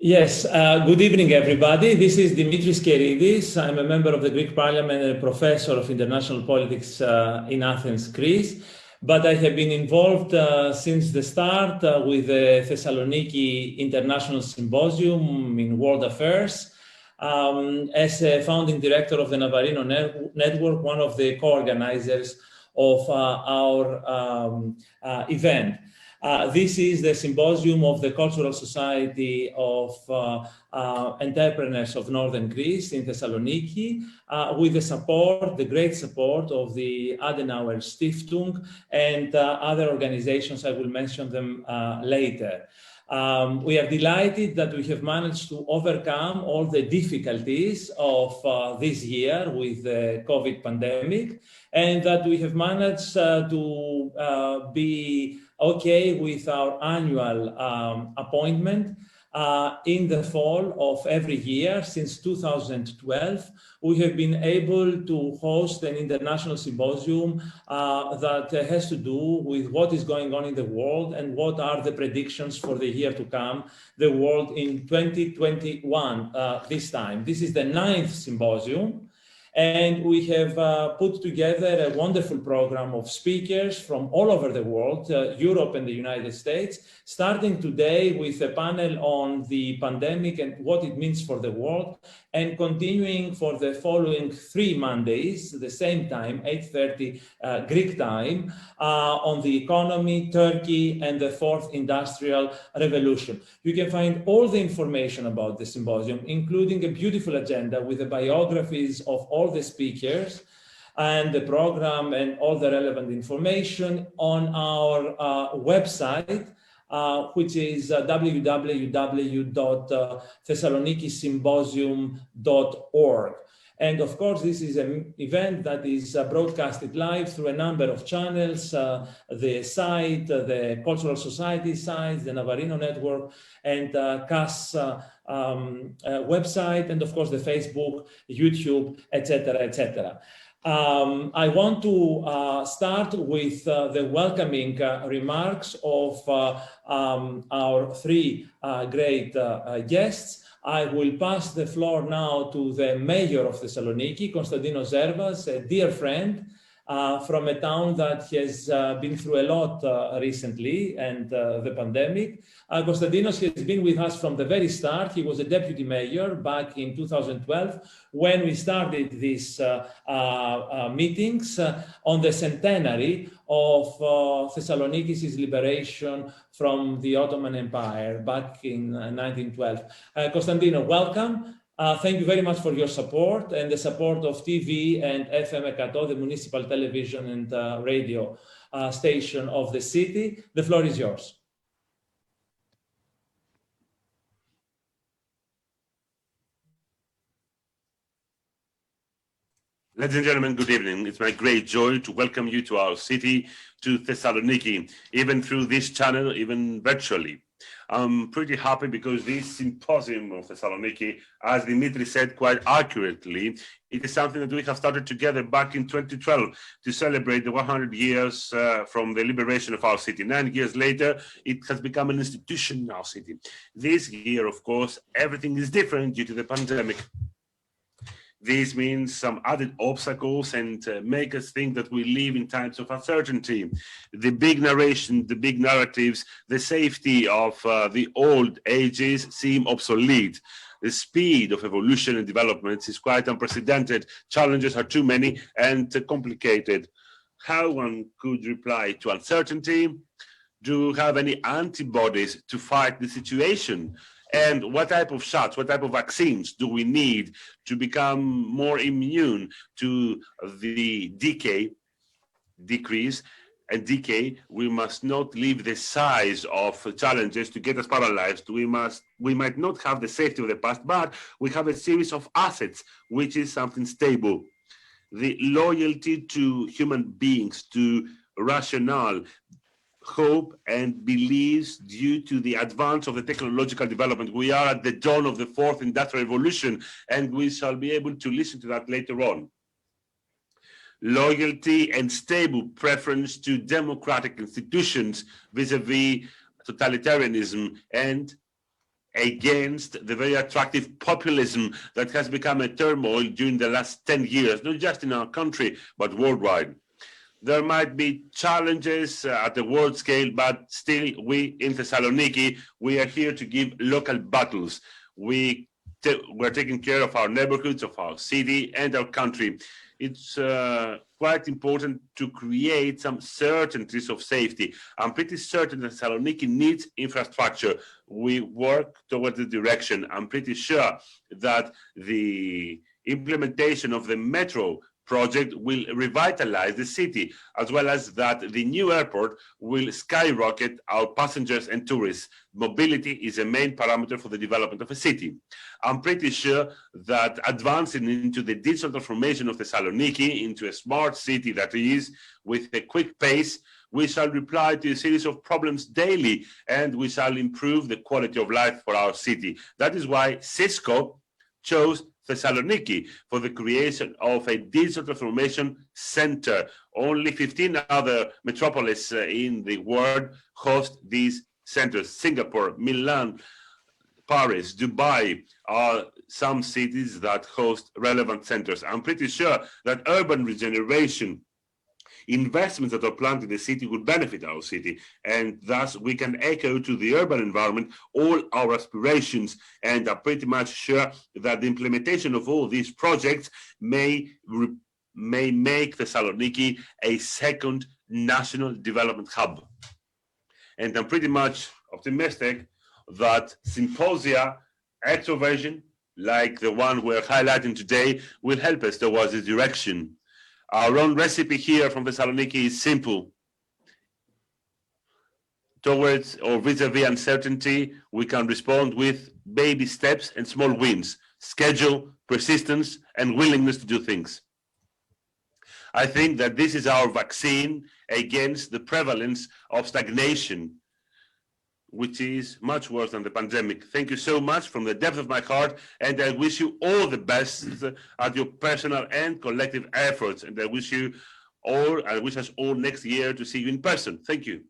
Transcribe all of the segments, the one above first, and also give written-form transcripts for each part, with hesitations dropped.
Yes, good evening, everybody. This is Dimitris Kairidis. I'm a member of the Greek Parliament and a professor of international politics in Athens, Greece. But I have been involved since the start with the Thessaloniki International Symposium in World Affairs as a founding director of the Navarino Network, one of the co-organizers of our event. This is the Symposium of the Cultural Society of Entrepreneurs of Northern Greece in Thessaloniki, with the great support of the Adenauer Stiftung and other organizations. I will mention them later. We are delighted that we have managed to overcome all the difficulties of this year with the COVID pandemic, and that we have managed to be okay with our annual appointment in the fall of every year. Since 2012, we have been able to host an international symposium that has to do with what is going on in the world and what are the predictions for the year to come, the world in 2021 this time. This is the 9th symposium. And we have put together a wonderful program of speakers from all over the world, Europe and the United States, starting today with a panel on the pandemic and what it means for the world, and continuing for the following 3 Mondays, the same time, 8:30 Greek time, on the economy, Turkey, and the 4th Industrial Revolution. You can find all the information about the symposium, including a beautiful agenda with the biographies of all the speakers and the program and all the relevant information on our website, which is www.thessalonikiSymposium.org. And of course, this is an event that is broadcasted live through a number of channels, the site, the Cultural Society site, the Navarino Network, and CAS website, and of course the Facebook, YouTube, etc., etc. I want to start with the welcoming remarks of our 3 great guests. I will pass the floor now to the mayor of Thessaloniki, Konstantinos Zervas, a dear friend from a town that has been through a lot recently, and the pandemic. Konstantinos has been with us from the very start. He was a deputy mayor back in 2012 when we started these meetings on the centenary of Thessaloniki's liberation from the Ottoman Empire back in 1912. Konstantinos, welcome. Thank you very much for your support and the support of TV and FM 100, the municipal television and radio station of the city. The floor is yours. Ladies and gentlemen, good evening. It's my great joy to welcome you to our city, to Thessaloniki, even through this channel, even virtually. I'm pretty happy because this symposium of Thessaloniki, as Dimitris said quite accurately, it is something that we have started together back in 2012 to celebrate the 100 years from the liberation of our city. 9 years later, it has become an institution in our city. This year, of course, everything is different due to the pandemic. This means some added obstacles and make us think that we live in times of uncertainty. The big narration, the big narratives, the safety of the old ages seem obsolete. The speed of evolution and developments is quite unprecedented. Challenges are too many and complicated. How one could reply to uncertainty? Do you have any antibodies to fight the situation? And what type of shots, what type of vaccines do we need to become more immune to the decrease and decay? We must not leave the size of challenges to get us paralyzed. We might not have the safety of the past, but we have a series of assets, which is something stable. The loyalty to human beings, to rationale, hope and beliefs due to the advance of the technological development. We are at the dawn of the 4th Industrial Revolution, and we shall be able to listen to that later on. Loyalty and stable preference to democratic institutions vis-a-vis totalitarianism and against the very attractive populism that has become a turmoil during the last 10 years, not just in our country, but worldwide. There might be challenges at the world scale, but still we in Thessaloniki, we are here to give local battles. We're taking care of our neighborhoods, of our city and our country. It's quite important to create some certainties of safety. I'm pretty certain that Thessaloniki needs infrastructure. We work towards the direction. I'm pretty sure that the implementation of the metro project will revitalize the city, as well as that the new airport will skyrocket our passengers and tourists. Mobility is a main parameter for the development of a city. I'm pretty sure that advancing into the digital transformation of Thessaloniki into a smart city that is, with a quick pace, we shall reply to a series of problems daily, and we shall improve the quality of life for our city. That is why Cisco chose Thessaloniki for the creation of a digital transformation center. Only 15 other metropolises in the world host these centers. Singapore, Milan, Paris, Dubai are some cities that host relevant centers. I'm pretty sure that urban regeneration investments that are planned in the city will benefit our city, and thus we can echo to the urban environment all our aspirations, and are pretty much sure that the implementation of all these projects may make Thessaloniki a second national development hub. And I'm pretty much optimistic that symposia, extroversion, like the one we're highlighting today, will help us towards this direction. Our own recipe here from Thessaloniki is simple. Towards or vis-a-vis uncertainty, we can respond with baby steps and small wins, schedule, persistence, and willingness to do things. I think that this is our vaccine against the prevalence of stagnation, which is much worse than the pandemic. Thank you so much from the depth of my heart, and I wish you all the best at your personal and collective efforts. And I wish us all next year to see you in person. Thank you.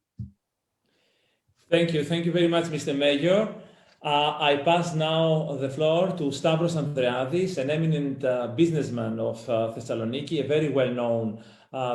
Thank you very much, Mr. Mayor. I pass now the floor to Stavros Andreadis, an eminent businessman of Thessaloniki, a very well-known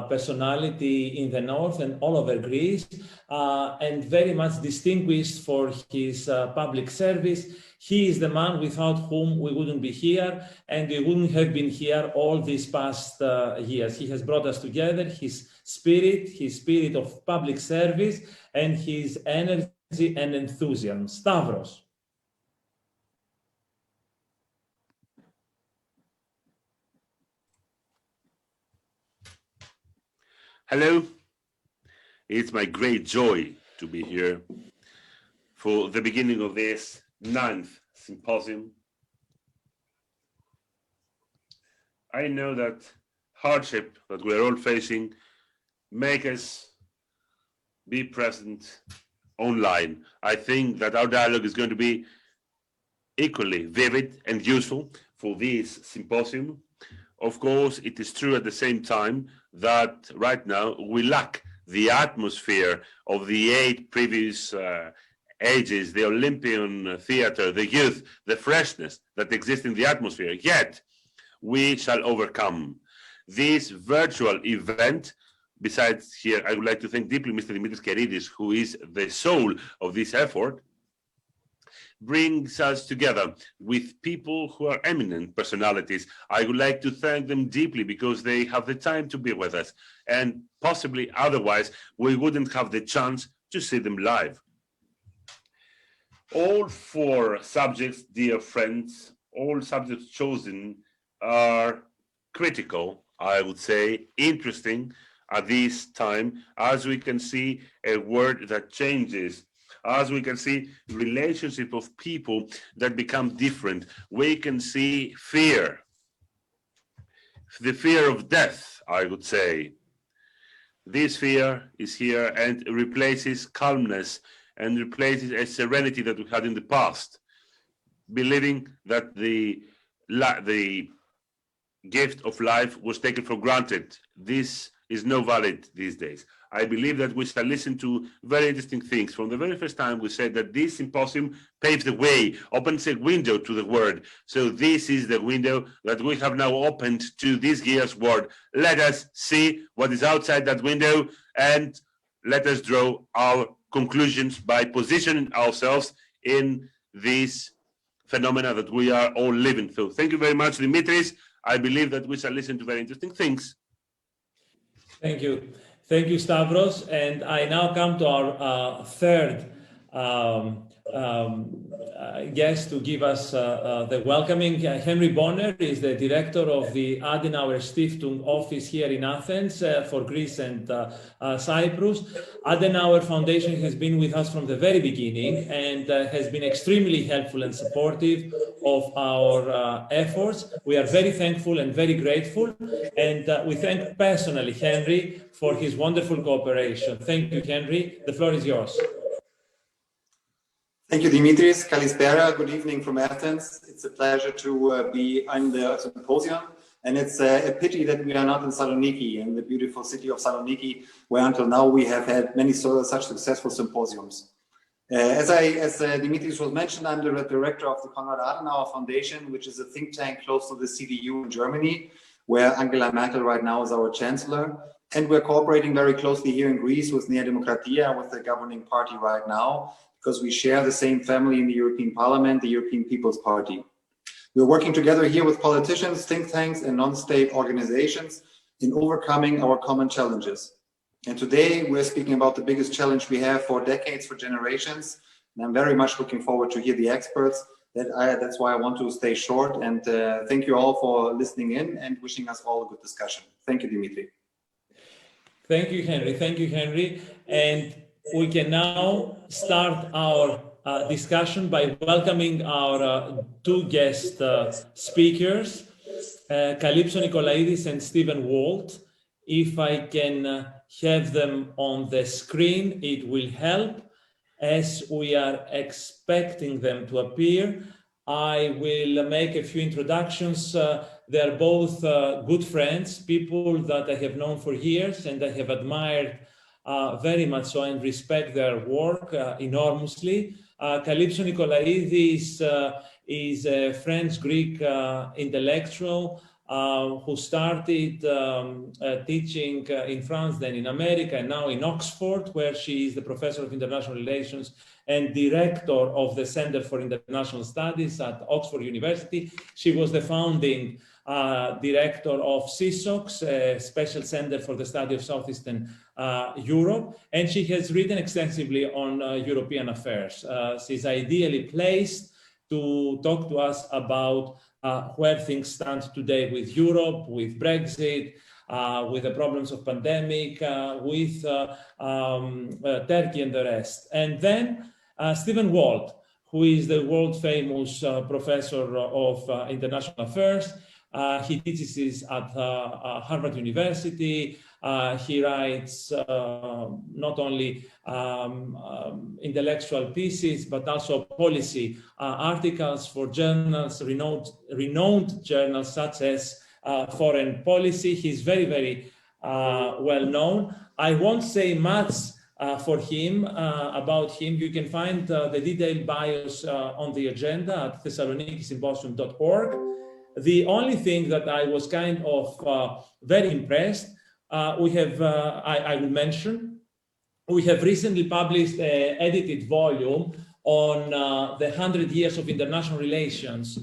personality in the north and all over Greece, and very much distinguished for his public service. He is the man without whom we wouldn't be here, and we wouldn't have been here all these past years. He has brought us together, his spirit of public service, and his energy and enthusiasm. Stavros. Hello, it's my great joy to be here for the beginning of this 9th symposium. I know that hardship that we're all facing make us be present online. I think that our dialogue is going to be equally vivid and useful for this symposium. Of course, it is true at the same time that right now we lack the atmosphere of the 8 previous ages, the Olympian theater, the youth, the freshness that exists in the atmosphere. Yet, we shall overcome. This virtual event, besides here, I would like to thank deeply Mr. Dimitris Kairidis, who is the soul of this effort, brings us together with people who are eminent personalities. I would like to thank them deeply because they have the time to be with us, and possibly otherwise we wouldn't have the chance to see them live. All 4 subjects, dear friends, all subjects chosen are critical, I would say, interesting at this time, as we can see a world that changes, as we can see relationship of people that become different. We can see fear, the fear of death, I would say. This fear is here and replaces calmness and replaces a serenity that we had in the past, believing that the gift of life was taken for granted. This is no valid these days. I believe that we shall listen to very interesting things. From the very first time, we said that this symposium paves the way, opens a window to the world. So this is the window that we have now opened to this year's world. Let us see what is outside that window, and let us draw our conclusions by positioning ourselves in this phenomena that we are all living through. Thank you very much, Dimitris. I believe that we shall listen to very interesting things. Thank you. Thank you, Stavros. And I now come to our third guest to give us the welcoming. Henry Bonner is the director of the Adenauer Stiftung office here in Athens for Greece and Cyprus. Adenauer Foundation has been with us from the very beginning and has been extremely helpful and supportive of our efforts. We are very thankful and very grateful, and we thank personally Henry for his wonderful cooperation. Thank you, Henry. The floor is yours. Thank you, Dimitris. Kalispera. Good evening from Athens. It's a pleasure to be on the symposium. And it's a pity that we are not in Thessaloniki, in the beautiful city of Thessaloniki, where until now we have had many such successful symposiums. As Dimitris was mentioned, I'm the director of the Konrad Adenauer Foundation, which is a think tank close to the CDU in Germany, where Angela Merkel right now is our chancellor. And we're cooperating very closely here in Greece with Nea Demokratia, with the governing party right now, because we share the same family in the European Parliament, the European People's Party. We're working together here with politicians, think tanks, and non-state organizations in overcoming our common challenges. And today we're speaking about the biggest challenge we have for decades, for generations. And I'm very much looking forward to hear the experts. That's why I want to stay short. And thank you all for listening in and wishing us all a good discussion. Thank you, Dimitri. Thank you, Henry. Thank you, Henry. And we can now start our discussion by welcoming our two guest speakers, Kalypso Nicolaϊdis and Stephen Walt. If I can have them on the screen, it will help. As we are expecting them to appear, I will make a few introductions. They're both good friends, people that I have known for years and I have admired very much so and respect their work enormously. Kalypso Nicolaϊdis is a French-Greek intellectual who started teaching in France, then in America, and now in Oxford, where she is the professor of international relations and director of the Center for International Studies at Oxford University. She was the founding director of CISOX, a special center for the study of Southeastern Europe, and she has written extensively on European affairs. She's ideally placed to talk to us about where things stand today with Europe, with Brexit, with the problems of pandemic, with Turkey and the rest. And then Stephen Walt, who is the world-famous professor of international affairs. He teaches at Harvard University. He writes not only intellectual pieces, but also policy articles for journals, renowned journals such as Foreign Policy. He's very, very well known. I won't say much for him, about him. You can find the detailed bios on the agenda at thessalonikiSymposium.org. The only thing that I was kind of very impressed, we have, I will mention, we have recently published an edited volume on the 100 years of international relations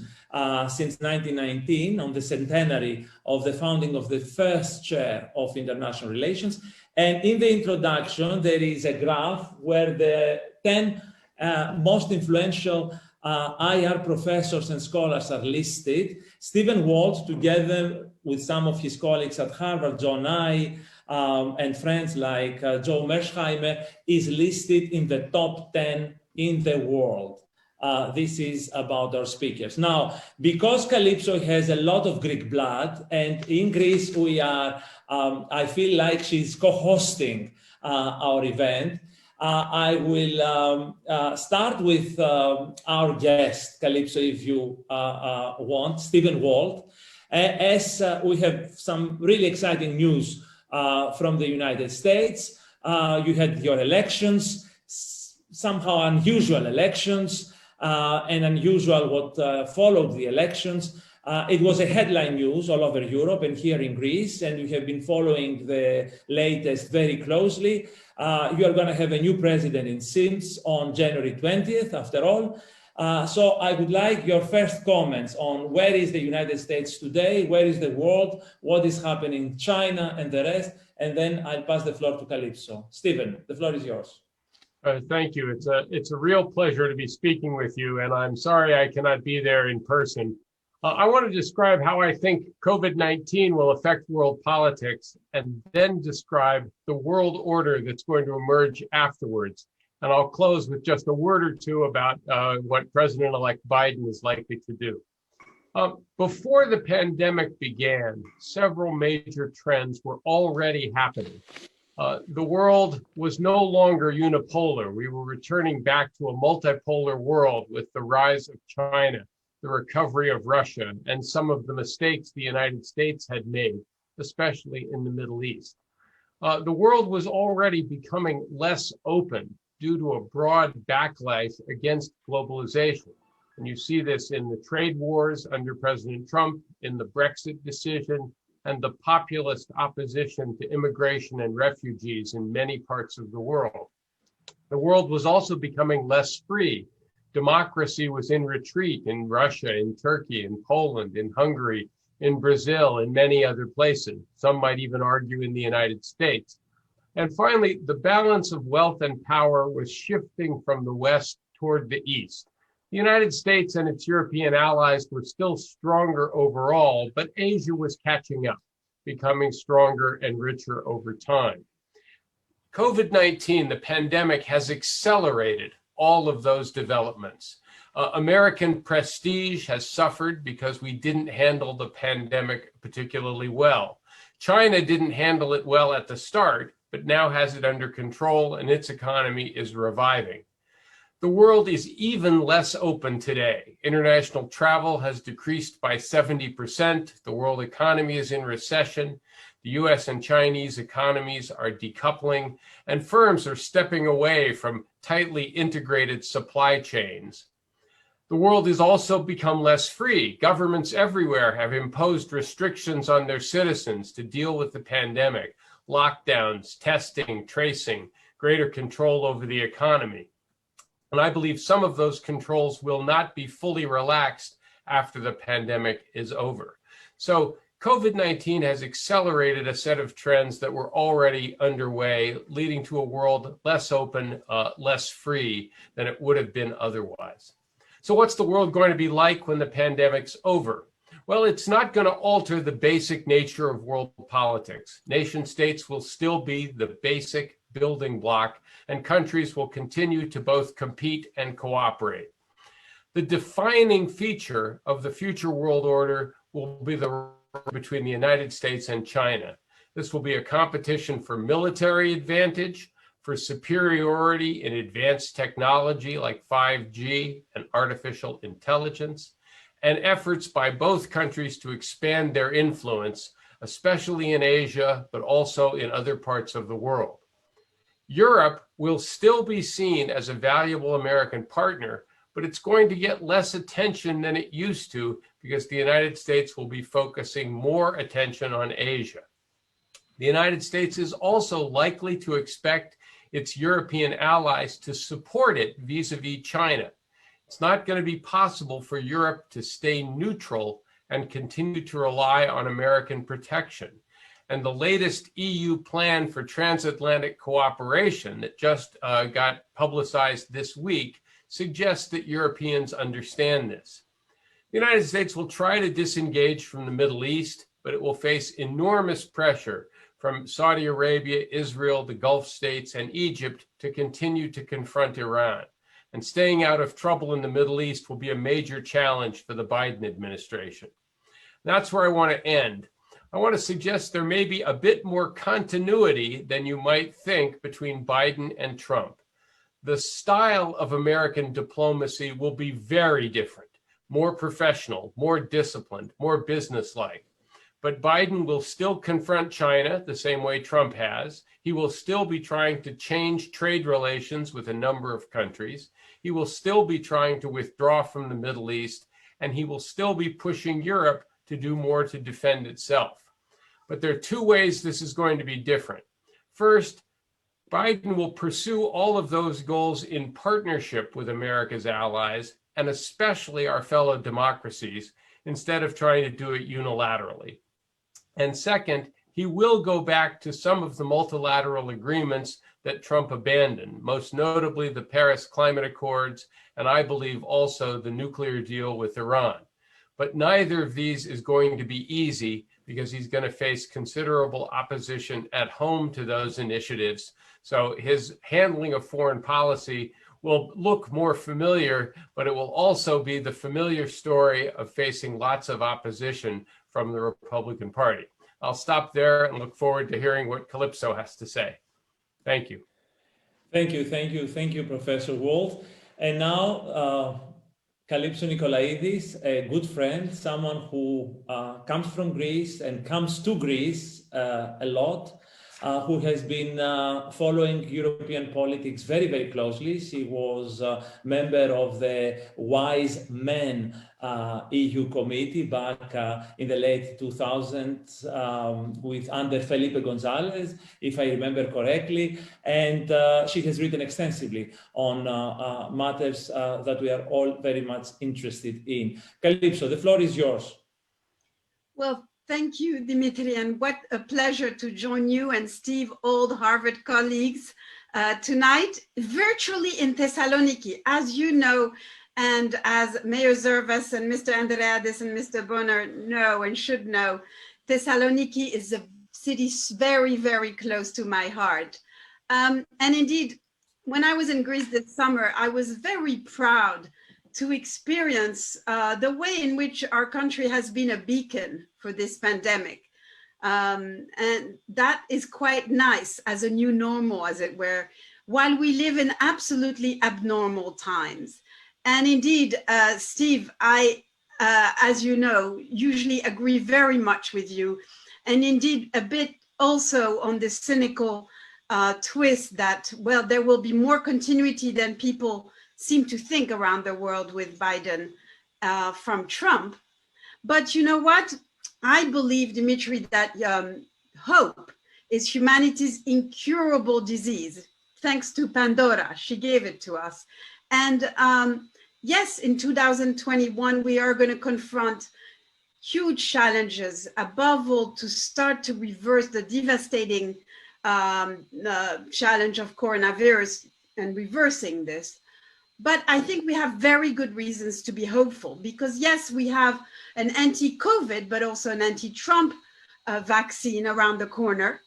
since 1919, on the centenary of the founding of the first chair of international relations. And in the introduction, there is a graph where the 10 most influential IR professors and scholars are listed. Stephen Walt, together with some of his colleagues at Harvard, John Nye, and friends like Joe Mersheimer, is listed in the top 10 in the world. This is about our speakers. Now, because Kalypso has a lot of Greek blood, and in Greece we are, I feel like she's co-hosting our event, I will start with our guest, Kalypso, if you want, Stephen Walt, as we have some really exciting news from the United States. You had your elections, somehow unusual elections, and unusual what followed the elections. It was a headline news all over Europe and here in Greece, and we have been following the latest very closely. You are going to have a new president, it seems, on January 20th, after all. So I would like your first comments on where is the United States today, where is the world, what is happening in China and the rest, and then I'll pass the floor to Kalypso. Stephen, the floor is yours. Thank you. It's a real pleasure to be speaking with you, and I'm sorry I cannot be there in person. I want to describe how I think COVID-19 will affect world politics, and then describe the world order that's going to emerge afterwards. And I'll close with just a word or two about what President-elect Biden is likely to do. Before the pandemic began, several major trends were already happening. The world was no longer unipolar. We were returning back to a multipolar world with the rise of China, the recovery of Russia, and some of the mistakes the United States had made, especially in the Middle East. The world was already becoming less open due to a broad backlash against globalization. And you see this in the trade wars under President Trump, in the Brexit decision, and the populist opposition to immigration and refugees in many parts of the world. The world was also becoming less free. Democracy was in retreat in Russia, in Turkey, in Poland, in Hungary, in Brazil, and many other places. Some might even argue in the United States. And finally, the balance of wealth and power was shifting from the West toward the East. The United States and its European allies were still stronger overall, but Asia was catching up, becoming stronger and richer over time. COVID-19, the pandemic, has accelerated all of those developments. American prestige has suffered because we didn't handle the pandemic particularly well. China didn't handle it well at the start, but now has it under control and its economy is reviving. The world is even less open today. International travel has decreased by 70%. The world economy is in recession. The US and Chinese economies are decoupling, and firms are stepping away from tightly integrated supply chains. The world has also become less free. Governments everywhere have imposed restrictions on their citizens to deal with the pandemic, lockdowns, testing, tracing, greater control over the economy. And I believe some of those controls will not be fully relaxed after the pandemic is over. So COVID-19 has accelerated a set of trends that were already underway, leading to a world less open, less free than it would have been otherwise. So what's the world going to be like when the pandemic's over? Well, it's not going to alter the basic nature of world politics. Nation states will still be the basic building block, and countries will continue to both compete and cooperate. The defining feature of the future world order will be the between the United States and China. This will be a competition for military advantage, for superiority in advanced technology like 5G and artificial intelligence, and efforts by both countries to expand their influence, especially in Asia, but also in other parts of the world. Europe will still be seen as a valuable American partner, but it's going to get less attention than it used to because the United States will be focusing more attention on Asia. The United States is also likely to expect its European allies to support it vis-a-vis China. It's not going to be possible for Europe to stay neutral and continue to rely on American protection. And the latest EU plan for transatlantic cooperation that just got publicized this week suggests that Europeans understand this. The United States will try to disengage from the Middle East, but it will face enormous pressure from Saudi Arabia, Israel, the Gulf states, and Egypt to continue to confront Iran. And staying out of trouble in the Middle East will be a major challenge for the Biden administration. That's where I want to end. I want to suggest there may be a bit more continuity than you might think between Biden and Trump. The style of American diplomacy will be very different, more professional, more disciplined, more businesslike. But Biden will still confront China the same way Trump has. He will still be trying to change trade relations with a number of countries. He will still be trying to withdraw from the Middle East, and he will still be pushing Europe to do more to defend itself. But there are two ways this is going to be different. First, Biden will pursue all of those goals in partnership with America's allies, and especially our fellow democracies, instead of trying to do it unilaterally. And second, he will go back to some of the multilateral agreements that Trump abandoned, most notably the Paris Climate Accords, and I believe also the nuclear deal with Iran. But neither of these is going to be easy because he's going to face considerable opposition at home to those initiatives. So his handling of foreign policy will look more familiar, but it will also be the familiar story of facing lots of opposition from the Republican Party. I'll stop there and look forward to hearing what Kalypso has to say. Thank you. Thank you, Professor Walt. And now, Kalypso Nicolaϊdis, a good friend, someone who comes from Greece and comes to Greece a lot, who has been following European politics very, very closely. She was a member of the Wise Men EU committee back in the late 2000s with under Felipe González, if I remember correctly. And she has written extensively on matters that we are all very much interested in. Kalypso, the floor is yours. Well, thank you, Dimitri, and what a pleasure to join you and Steve, old Harvard colleagues, tonight, virtually in Thessaloniki. As you know, and as Mayor Zervas and Mr. Andreadis and Mr. Bonner know and should know, Thessaloniki is a city very, very close to my heart. And indeed, when I was in Greece this summer, I was very proud to experience the way in which our country has been a beacon for this pandemic. And that is quite nice as a new normal, as it were, while we live in absolutely abnormal times. And indeed, Steve, I, as you know, usually agree very much with you. And indeed, a bit also on this cynical twist that, well, there will be more continuity than people seem to think around the world with Biden from Trump. But you know what? I believe, Dimitri, that hope is humanity's incurable disease. Thanks to Pandora, she gave it to us. And yes, in 2021, we are going to confront huge challenges, above all, to start to reverse the devastating challenge of coronavirus and reversing this. But I think we have very good reasons to be hopeful because yes, we have an anti-COVID, but also an anti-Trump vaccine around the corner.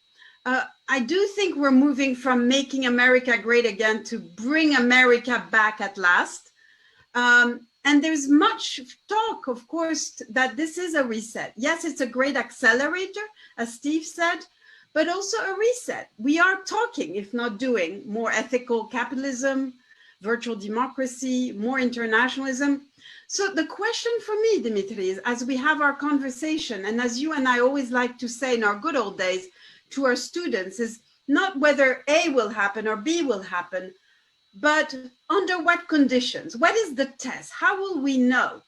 I do think we're moving from making America great again to bring America back at last. And there's much talk, of course, that this is a reset. Yes, it's a great accelerator, as Steve said, but also a reset. We are talking, if not doing, more ethical capitalism, virtual democracy, more internationalism. So the question for me, Dimitri, is as we have our conversation, and as you and I always like to say in our good old days to our students, is not whether A will happen or B will happen, but under what conditions? What is the test? How will we know?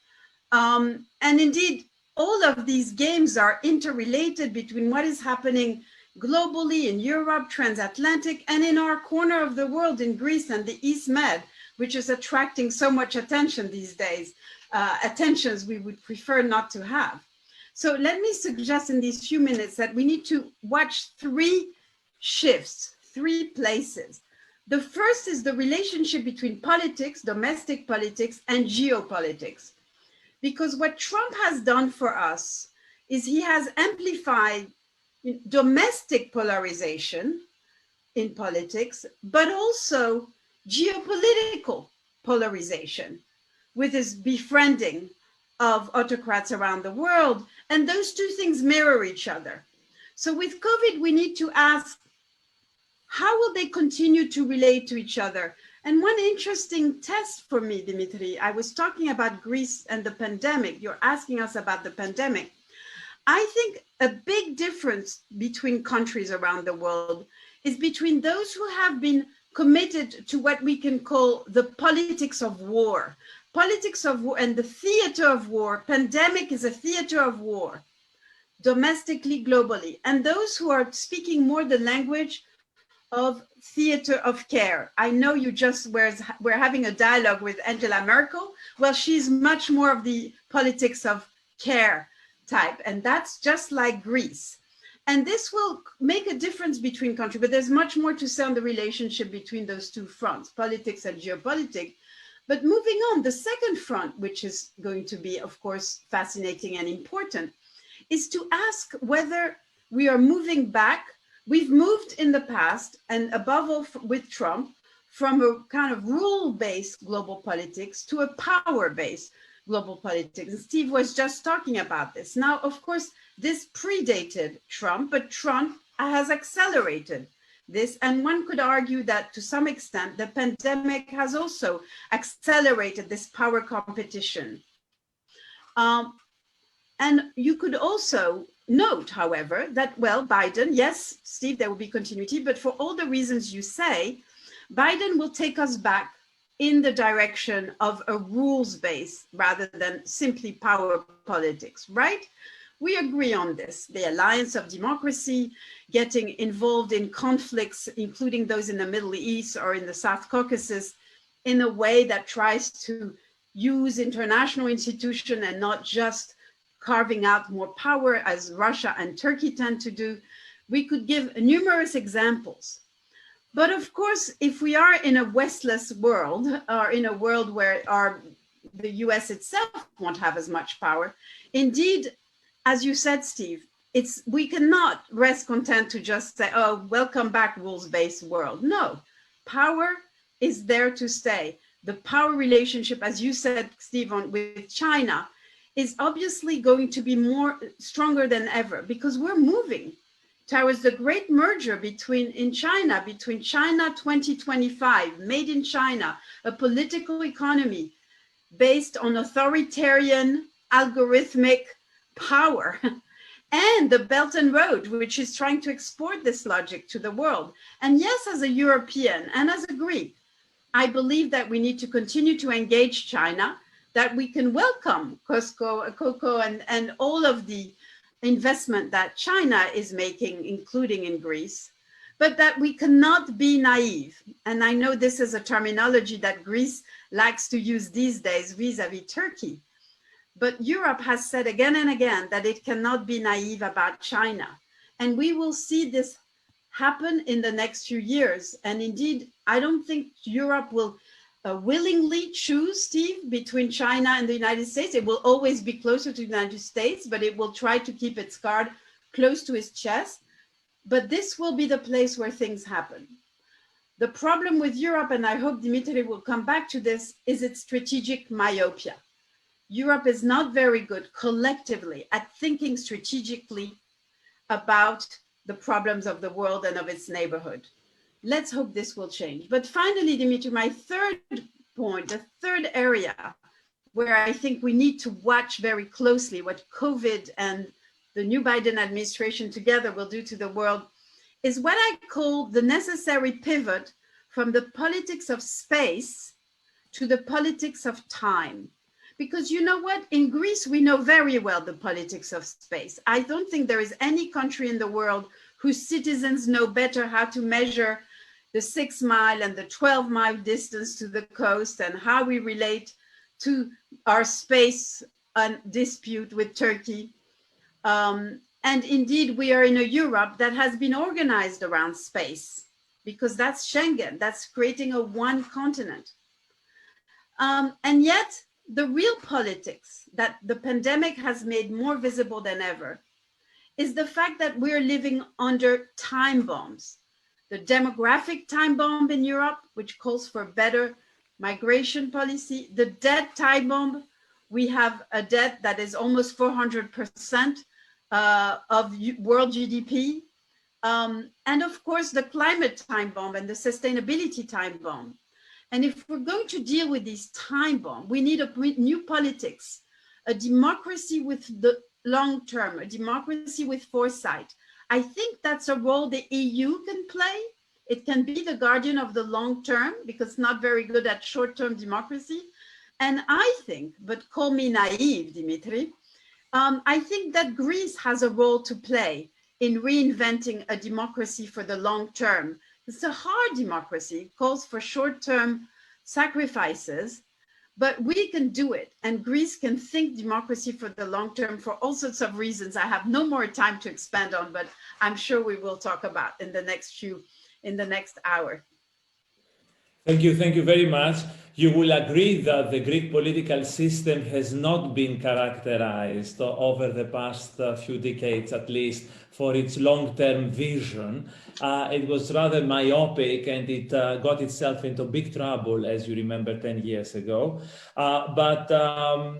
And indeed, all of these games are interrelated between what is happening globally in Europe, transatlantic, and in our corner of the world in Greece and the East Med, which is attracting so much attention these days, attentions we would prefer not to have. So let me suggest in these few minutes that we need to watch three shifts, three places. The first is the relationship between politics, domestic politics, and geopolitics. Because what Trump has done for us is he has amplified domestic polarization in politics, but also geopolitical polarization with his befriending of autocrats around the world. And those two things mirror each other. So with COVID, we need to ask, how will they continue to relate to each other? And one interesting test for me, Dimitri, I was talking about Greece and the pandemic. You're asking us about the pandemic. I think a big difference between countries around the world is between those who have been committed to what we can call the politics of war. Politics of war and the theater of war. Pandemic is a theater of war, domestically, globally. And those who are speaking more the language of theater of care. I know you just we're having a dialogue with Angela Merkel. Well, she's much more of the politics of care type, and that's just like Greece. And this will make a difference between countries, but there's much more to say on the relationship between those two fronts, politics and geopolitics. But moving on, the second front, which is going to be, of course, fascinating and important, is to ask whether we are moving back. We've moved in the past, and above all with Trump, from a kind of rule-based global politics to a power-based global politics. And Steve was just talking about this. Now, of course, this predated Trump, but Trump has accelerated this. And one could argue that to some extent, the pandemic has also accelerated this power competition. And you could also note, however, that, well, Biden, yes, Steve, there will be continuity, but for all the reasons you say, Biden will take us back in the direction of a rules-based rather than simply power politics, right? We agree on this. The alliance of democracy, getting involved in conflicts, including those in the Middle East or in the South Caucasus, in a way that tries to use international institutions and not just carving out more power as Russia and Turkey tend to do. We could give numerous examples. But of course, if we are in a Westless world, or in a world where the US itself won't have as much power, indeed, as you said, Steve, we cannot rest content to just say, oh, welcome back, rules-based world. No, power is there to stay. The power relationship, as you said, Steve, with China, is obviously going to be stronger than ever, because we're moving towards the great merger between China 2025, made in China, a political economy based on authoritarian, algorithmic power, and the Belt and Road, which is trying to export this logic to the world. And yes, as a European and as a Greek, I believe that we need to continue to engage China, that we can welcome cocoa and all of the investment that China is making, including in Greece, but that we cannot be naive. And I know this is a terminology that Greece likes to use these days vis-a-vis Turkey. But Europe has said again and again that it cannot be naive about China. And we will see this happen in the next few years. And indeed, I don't think Europe will willingly choose, Steve, between China and the United States. It will always be closer to the United States, but it will try to keep its card close to its chest. But this will be the place where things happen. The problem with Europe, and I hope Dimitris will come back to this, is its strategic myopia. Europe is not very good collectively at thinking strategically about the problems of the world and of its neighborhood. Let's hope this will change. But finally, Dimitris, my third point, the third area where I think we need to watch very closely what COVID and the new Biden administration together will do to the world is what I call the necessary pivot from the politics of space to the politics of time. Because you know what? In Greece, we know very well the politics of space. I don't think there is any country in the world whose citizens know better how to measure the 6-mile and the 12-mile distance to the coast and how we relate to our space dispute with Turkey. And indeed, we are in a Europe that has been organized around space, because that's Schengen, that's creating a one continent. And yet, the real politics that the pandemic has made more visible than ever is the fact that we're living under time bombs. The demographic time bomb in Europe, which calls for better migration policy, the debt time bomb, we have a debt that is almost 400% of world GDP. And of course, the climate time bomb and the sustainability time bomb. And if we're going to deal with these time bombs, we need a new politics, a democracy with the long term, a democracy with foresight. I think that's a role the EU can play. It can be the guardian of the long term because it's not very good at short term democracy. And I think, but call me naive, Dimitri, I think that Greece has a role to play in reinventing a democracy for the long term. It's a hard democracy, it calls for short term sacrifices, but we can do it. And Greece can think democracy for the long term for all sorts of reasons I have no more time to expand on, but I'm sure we will talk about in the next hour. Thank you very much. You will agree that the Greek political system has not been characterized over the past few decades, at least, for its long-term vision. It was rather myopic, and it got itself into big trouble, as you remember, 10 years ago. But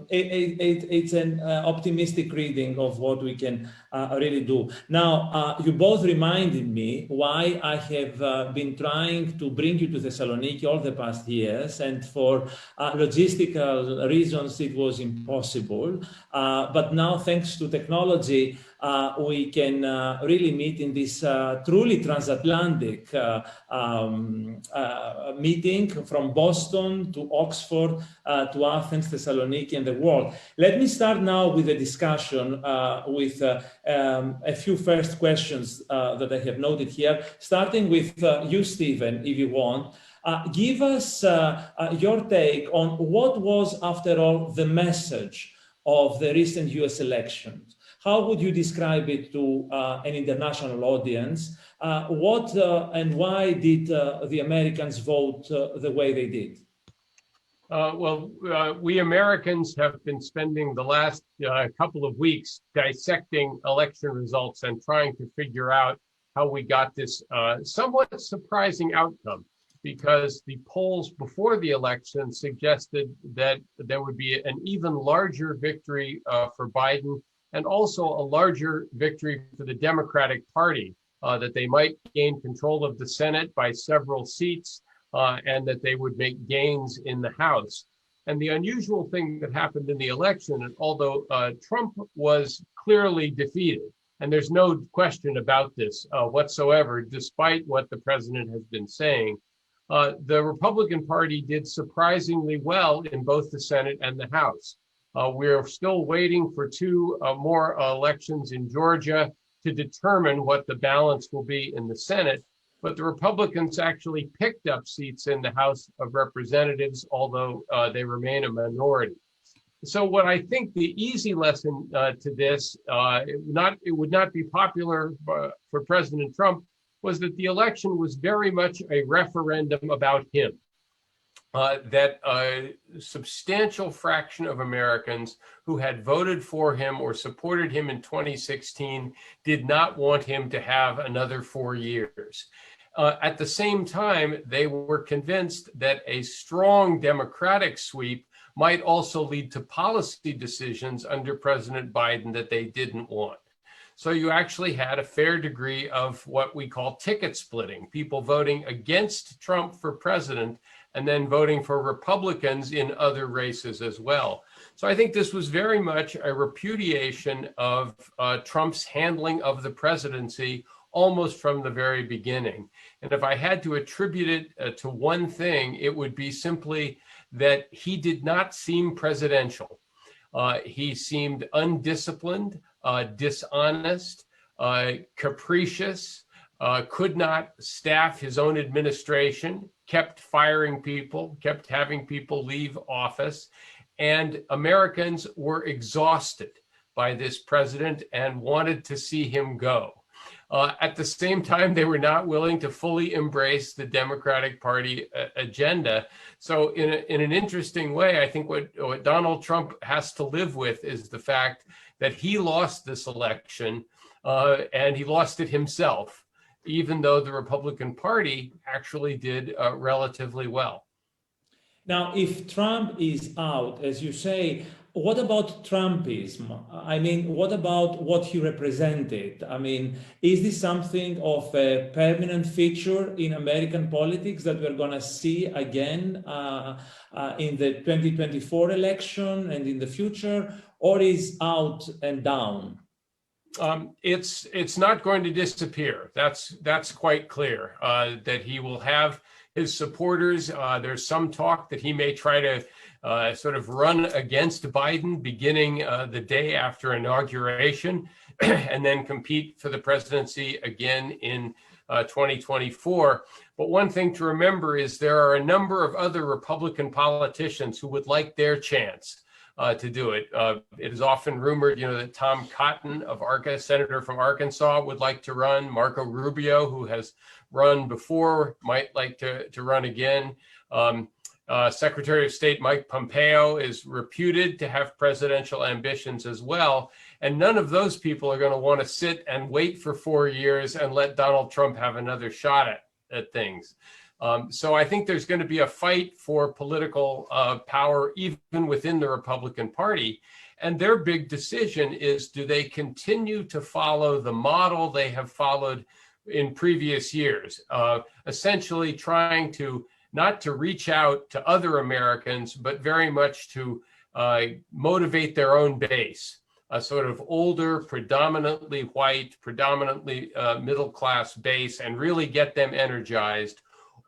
it's an optimistic reading of what we can really do. Now, you both reminded me why I have been trying to bring you to Thessaloniki all the past years, and for logistical reasons it was impossible. But now, thanks to technology, we can really meet in this truly transatlantic meeting from Boston to Oxford to Athens, Thessaloniki, and the world. Let me start now with a discussion with a few first questions that I have noted here, starting with you, Stephen, if you want. Give us your take on what was, after all, the message of the recent US elections. How would you describe it to an international audience? What and why did the Americans vote the way they did? We Americans have been spending the last couple of weeks dissecting election results and trying to figure out how we got this somewhat surprising outcome, because the polls before the election suggested that there would be an even larger victory for Biden, and also a larger victory for the Democratic Party, that they might gain control of the Senate by several seats, and that they would make gains in the House. And the unusual thing that happened in the election, and although Trump was clearly defeated, and there's no question about this whatsoever, despite what the president has been saying, the Republican Party did surprisingly well in both the Senate and the House. We're still waiting for two more elections in Georgia to determine what the balance will be in the Senate. But the Republicans actually picked up seats in the House of Representatives, although they remain a minority. So what I think the easy lesson to this, it would not be popular for President Trump, was that the election was very much a referendum about him. That a substantial fraction of Americans who had voted for him or supported him in 2016 did not want him to have another 4 years. At the same time, they were convinced that a strong Democratic sweep might also lead to policy decisions under President Biden that they didn't want. So you actually had a fair degree of what we call ticket splitting, people voting against Trump for president and then voting for Republicans in other races as well. So I think this was very much a repudiation of Trump's handling of the presidency almost from the very beginning. And if I had to attribute it to one thing, it would be simply that he did not seem presidential. He seemed undisciplined, dishonest, capricious, could not staff his own administration, kept firing people, kept having people leave office, and Americans were exhausted by this president and wanted to see him go. At the same time, they were not willing to fully embrace the Democratic Party agenda. So in an interesting way, I think what Donald Trump has to live with is the fact that he lost this election and he lost it himself, even though the Republican Party actually did relatively well. Now, if Trump is out, as you say, what about Trumpism? I mean, what about what he represented? I mean, is this something of a permanent feature in American politics that we're going to see again in the 2024 election and in the future, or is out and down? It's not going to disappear. That's quite clear. That he will have his supporters. There's some talk that he may try to sort of run against Biden beginning the day after inauguration and then compete for the presidency again in 2024. But one thing to remember is there are a number of other Republican politicians who would like their chance to do it. It is often rumored, that Tom Cotton of Senator from Arkansas would like to run. Marco Rubio, who has run before, might like to run again. Secretary of State Mike Pompeo is reputed to have presidential ambitions as well. And none of those people are going to want to sit and wait for 4 years and let Donald Trump have another shot at things. So I think there's going to be a fight for political power even within the Republican Party. And their big decision is, do they continue to follow the model they have followed in previous years, essentially trying to not to reach out to other Americans, but very much to motivate their own base, a sort of older, predominantly white, predominantly middle-class base, and really get them energized?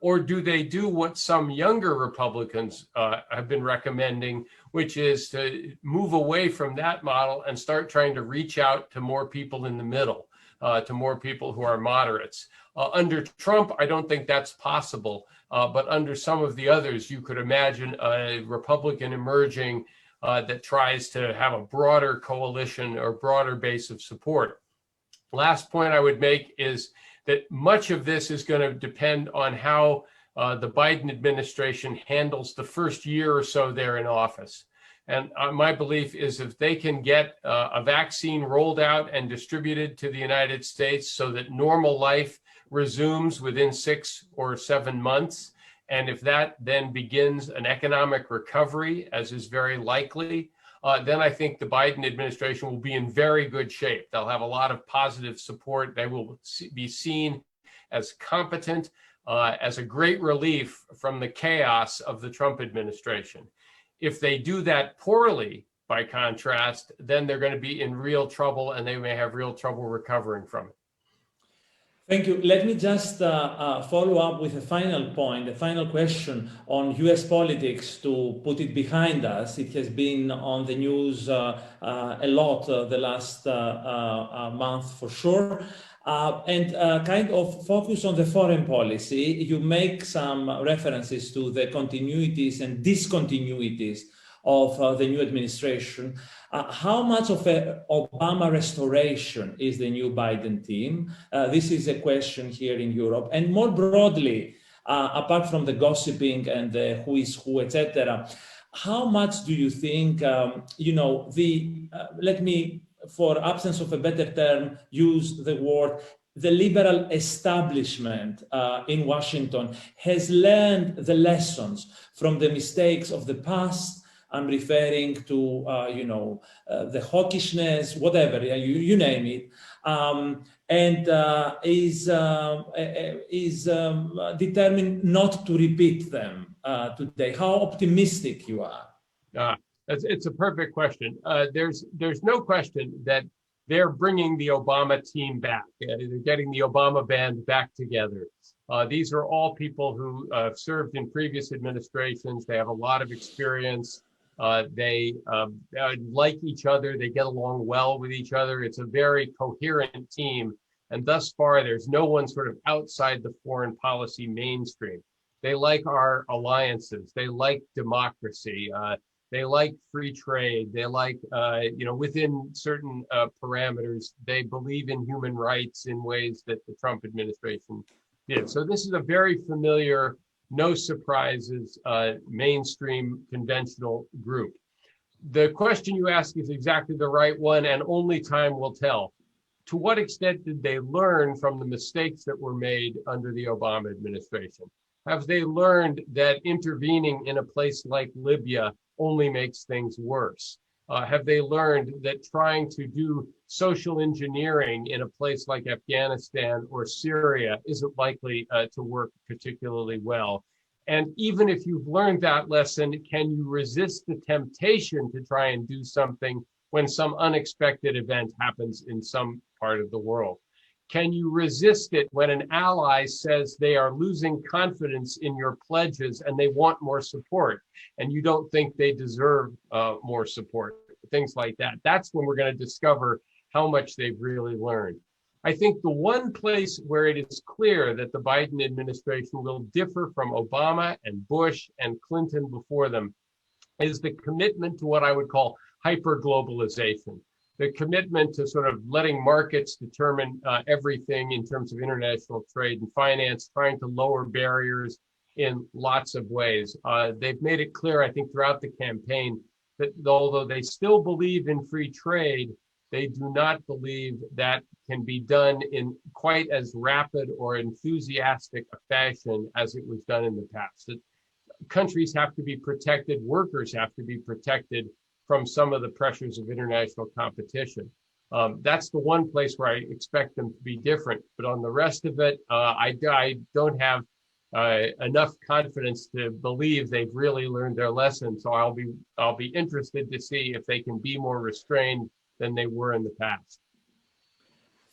Or do they do what some younger Republicans have been recommending, which is to move away from that model and start trying to reach out to more people in the middle, to more people who are moderates? Under Trump, I don't think that's possible. But under some of the others, you could imagine a Republican emerging that tries to have a broader coalition or broader base of support. Last point I would make is that much of this is going to depend on how the Biden administration handles the first year or so they're in office. And my belief is if they can get a vaccine rolled out and distributed to the United States so that normal life resumes within 6 or 7 months, and if that then begins an economic recovery, as is very likely, then I think the Biden administration will be in very good shape. They'll have a lot of positive support. They will be seen as competent, as a great relief from the chaos of the Trump administration. If they do that poorly, by contrast, then they're going to be in real trouble and they may have real trouble recovering from it. Thank you. Let me just follow up with a final point, a final question on US politics to put it behind us. It has been on the news a lot the last month for sure. And kind of focus on the foreign policy. You make some references to the continuities and discontinuities of the new administration. How much of an Obama restoration is the new Biden team? This is a question here in Europe. And more broadly, apart from the gossiping and the who is who, etc., how much do you think, let me, for absence of a better term, use the word, the liberal establishment in Washington has learned the lessons from the mistakes of the past? I'm referring to, the hawkishness, whatever, you name it, and is determined not to repeat them today. How optimistic you are? It's a perfect question. There's no question that they're bringing the Obama team back. They're getting the Obama band back together. These are all people who served in previous administrations. They have a lot of experience. They like each other. They get along well with each other. It's a very coherent team. And thus far, there's no one sort of outside the foreign policy mainstream. They like our alliances. They like democracy. They like free trade. They like, within certain parameters, they believe in human rights in ways that the Trump administration did. So this is a very familiar, no surprises, mainstream conventional group. The question you ask is exactly the right one, and only time will tell. To what extent did they learn from the mistakes that were made under the Obama administration? Have they learned that intervening in a place like Libya only makes things worse? Have they learned that trying to do social engineering in a place like Afghanistan or Syria isn't likely to work particularly well? And even if you've learned that lesson, can you resist the temptation to try and do something when some unexpected event happens in some part of the world? Can you resist it when an ally says they are losing confidence in your pledges and they want more support, and you don't think they deserve more support? Things like that. That's when we're going to discover how much they've really learned. I think the one place where it is clear that the Biden administration will differ from Obama and Bush and Clinton before them is the commitment to what I would call hyper-globalization, the commitment to sort of letting markets determine everything in terms of international trade and finance, trying to lower barriers in lots of ways. They've made it clear, I think, throughout the campaign that although they still believe in free trade, they do not believe that can be done in quite as rapid or enthusiastic a fashion as it was done in the past. That countries have to be protected, workers have to be protected from some of the pressures of international competition. That's the one place where I expect them to be different. But on the rest of it, I don't have enough confidence to believe they've really learned their lesson. So I'll be interested to see if they can be more restrained than they were in the past.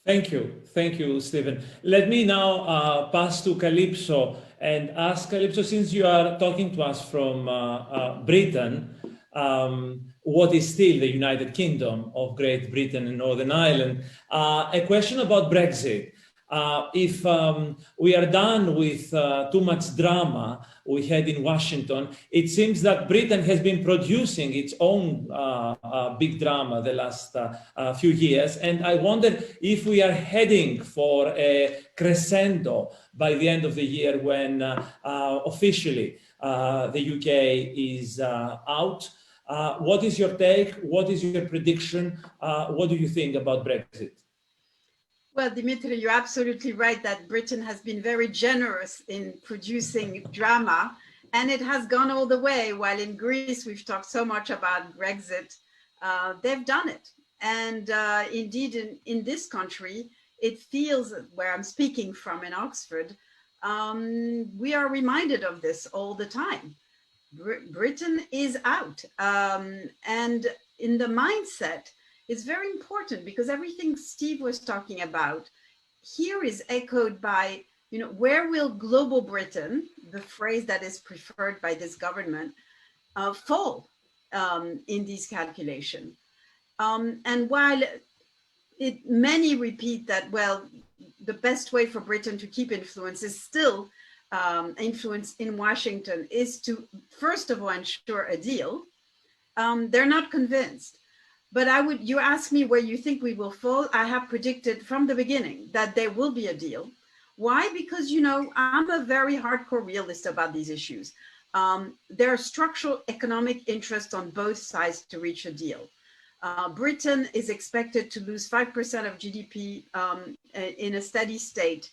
Thank you, Stephen. Let me now pass to Kalypso and ask Kalypso, since you are talking to us from Britain, what is still the United Kingdom of Great Britain and Northern Ireland, a question about Brexit. If we are done with too much drama we had in Washington, it seems that Britain has been producing its own big drama the last few years. And I wonder if we are heading for a crescendo by the end of the year when officially the UK is out. What is your take? What is your prediction? What do you think about Brexit? Well, Dimitri, you're absolutely right that Britain has been very generous in producing drama, and it has gone all the way. While in Greece, we've talked so much about Brexit, they've done it. And indeed, in this country, it feels, where I'm speaking from in Oxford, we are reminded of this all the time. Britain is out. And in the mindset, it's very important because everything Steve was talking about here is echoed by, where will global Britain, the phrase that is preferred by this government, fall in these calculations. And while many repeat that, well, the best way for Britain to keep influence is still influence in Washington is to, first of all, ensure a deal. They're not convinced. But you ask me where you think we will fall. I have predicted from the beginning that there will be a deal. Why? Because, I'm a very hardcore realist about these issues. There are structural economic interests on both sides to reach a deal. Britain is expected to lose 5% of GDP in a steady state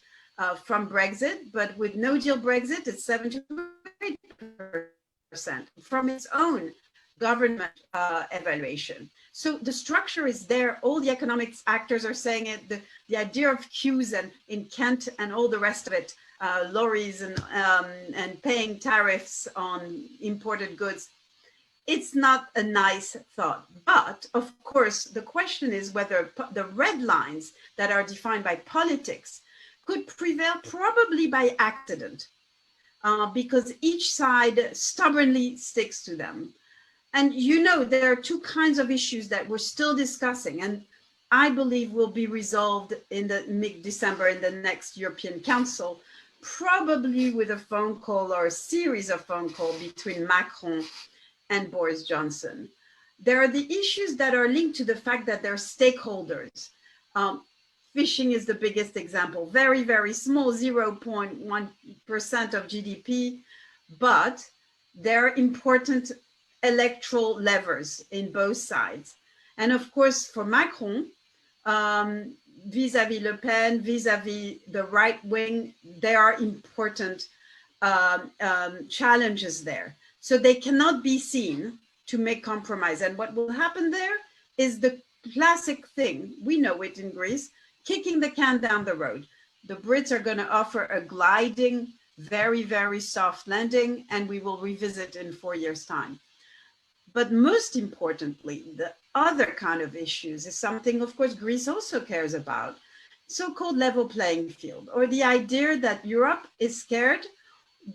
from Brexit, but with no deal Brexit, it's 7 to 8% from its own government evaluation. So the structure is there. All the economics actors are saying it. The idea of queues and in Kent and all the rest of it, lorries and paying tariffs on imported goods, it's not a nice thought. But of course, the question is whether the red lines that are defined by politics could prevail, probably by accident, because each side stubbornly sticks to them. And there are two kinds of issues that we're still discussing, and I believe will be resolved in the mid-December in the next European Council, probably with a phone call or a series of phone calls between Macron and Boris Johnson. There are the issues that are linked to the fact that they're stakeholders. Fishing is the biggest example, very, very small, 0.1% of GDP, but they're important electoral levers in both sides. And of course, for Macron, vis-à-vis Le Pen, vis-à-vis the right wing, there are important challenges there. So they cannot be seen to make compromise. And what will happen there is the classic thing, we know it in Greece, kicking the can down the road. The Brits are going to offer a gliding, very, very soft landing, and we will revisit in 4 years' time. But most importantly, the other kind of issues is something, of course, Greece also cares about, so-called level playing field, or the idea that Europe is scared,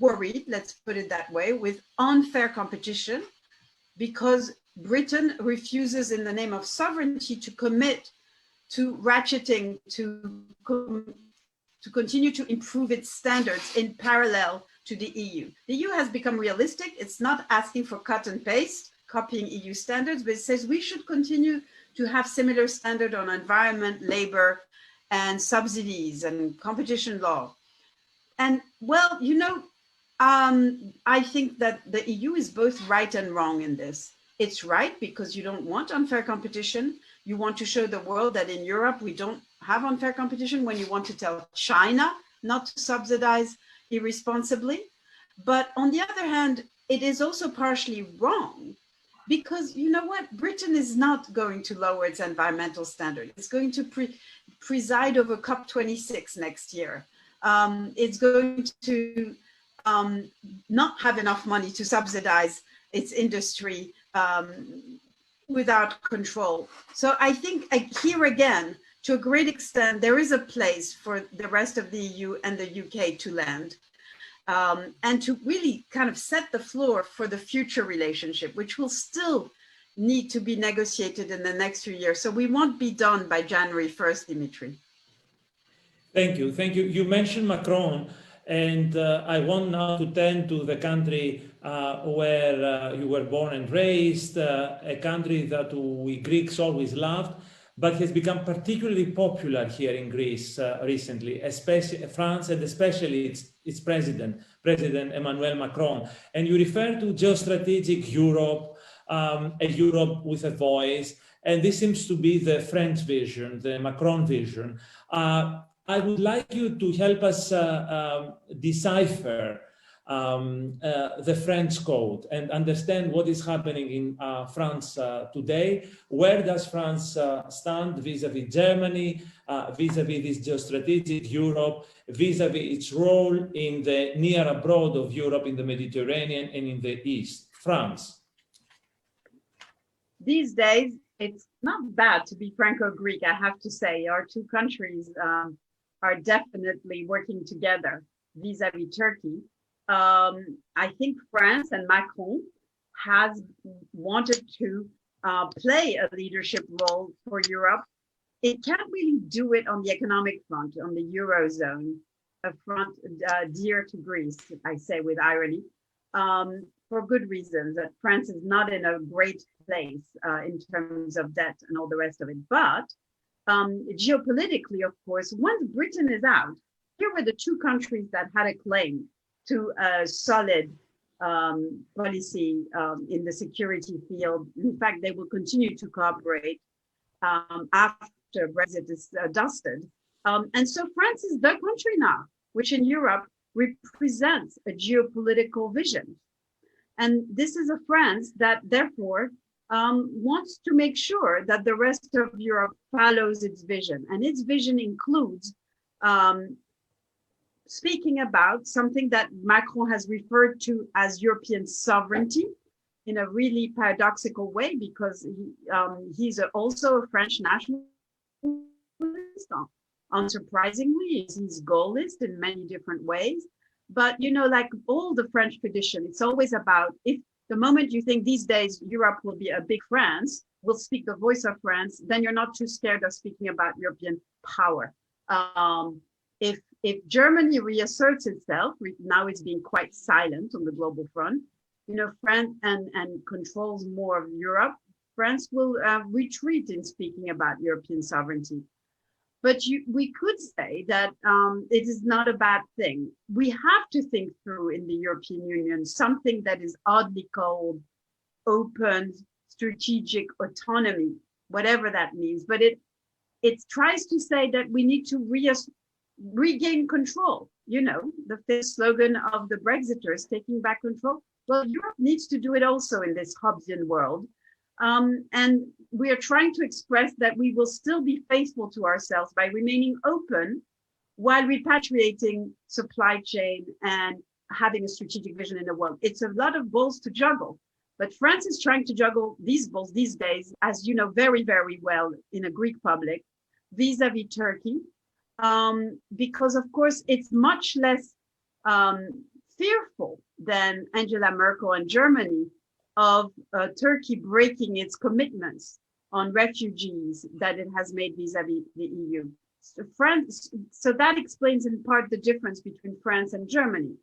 worried, let's put it that way, with unfair competition, because Britain refuses, in the name of sovereignty, to commit to ratcheting, to continue to improve its standards in parallel to the EU. The EU has become realistic. It's not asking for cut and paste, copying EU standards, but it says we should continue to have similar standard on environment, labor, and subsidies and competition law. And well, you know, I think that the EU is both right and wrong in this. It's right because you don't want unfair competition. You want to show the world that in Europe, we don't have unfair competition when you want to tell China not to subsidize irresponsibly. But on the other hand, it is also partially wrong because you know what? Britain is not going to lower its environmental standard. It's going to preside over COP26 next year. It's going to not have enough money to subsidize its industry without control. So I think here again, to a great extent, there is a place for the rest of the EU and the UK to land and to really kind of set the floor for the future relationship, which will still need to be negotiated in the next few years. So we won't be done by January 1st, Dimitri. Thank you. Thank you. You mentioned Macron, and I want now to turn to the country where you were born and raised, a country that we Greeks always loved, but has become particularly popular here in Greece recently, especially France and especially its president Emmanuel Macron. And you refer to geostrategic Europe, a Europe with a voice, and this seems to be the French vision, the Macron vision. I would like you to help us decipher the French code and understand what is happening in France today. Where does France stand vis-a-vis Germany, vis-a-vis this geostrategic Europe, vis-a-vis its role in the near abroad of Europe, in the Mediterranean and in the East? France. These days, it's not bad to be Franco-Greek, I have to say. Our two countries are definitely working together vis-a-vis Turkey. I think France and Macron has wanted to play a leadership role for Europe. It can't really do it on the economic front, on the Eurozone, a front dear to Greece, I say with irony, for good reasons, that France is not in a great place in terms of debt and all the rest of it. But geopolitically, of course, once Britain is out, here were the two countries that had a claim to a solid policy in the security field. In fact, they will continue to cooperate after Brexit is dusted. And so France is the country now, which in Europe represents a geopolitical vision. And this is a France that therefore wants to make sure that the rest of Europe follows its vision. And its vision includes speaking about something that Macron has referred to as European sovereignty in a really paradoxical way, because he's also a French nationalist. Unsurprisingly, he's Gaullist in many different ways. But, you know, like all the French tradition, it's always about, if the moment you think these days Europe will be a big France, will speak the voice of France, then you're not too scared of speaking about European power. If Germany reasserts itself, now it's being quite silent on the global front, you know, France and controls more of Europe, France will retreat in speaking about European sovereignty. But we could say that it is not a bad thing. We have to think through in the European Union something that is oddly called open strategic autonomy, whatever that means. But it tries to say that we need to regain control. You know, the famous slogan of the Brexiters, taking back control. Well, Europe needs to do it also in this Hobbesian world. And we are trying to express that we will still be faithful to ourselves by remaining open while repatriating supply chain and having a strategic vision in the world. It's a lot of balls to juggle, but France is trying to juggle these balls these days, as you know very, very well in a Greek public, vis-a-vis Turkey, because of course it's much less fearful than Angela Merkel and Germany of Turkey breaking its commitments on refugees that it has made vis-a-vis the EU. So that explains in part the difference between France and Germany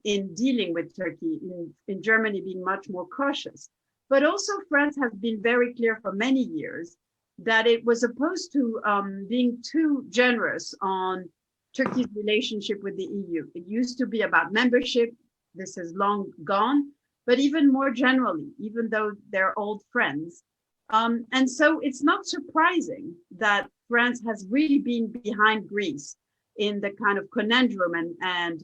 in dealing with Turkey, in Germany being much more cautious. But also France has been very clear for many years that it was opposed to being too generous on Turkey's relationship with the EU. It used to be about membership. This is long gone, but even more generally, even though they're old friends. And so it's not surprising that France has really been behind Greece in the kind of conundrum and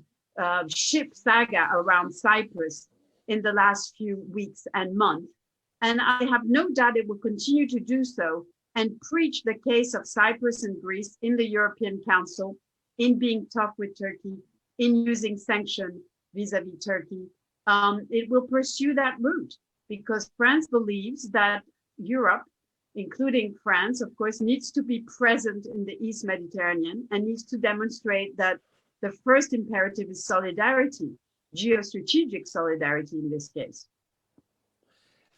ship saga around Cyprus in the last few weeks and months. And I have no doubt it will continue to do so and preach the case of Cyprus and Greece in the European Council, in being tough with Turkey, in using sanctions vis-a-vis Turkey. It will pursue that route because France believes that Europe, including France, of course, needs to be present in the East Mediterranean and needs to demonstrate that the first imperative is solidarity, geostrategic solidarity in this case.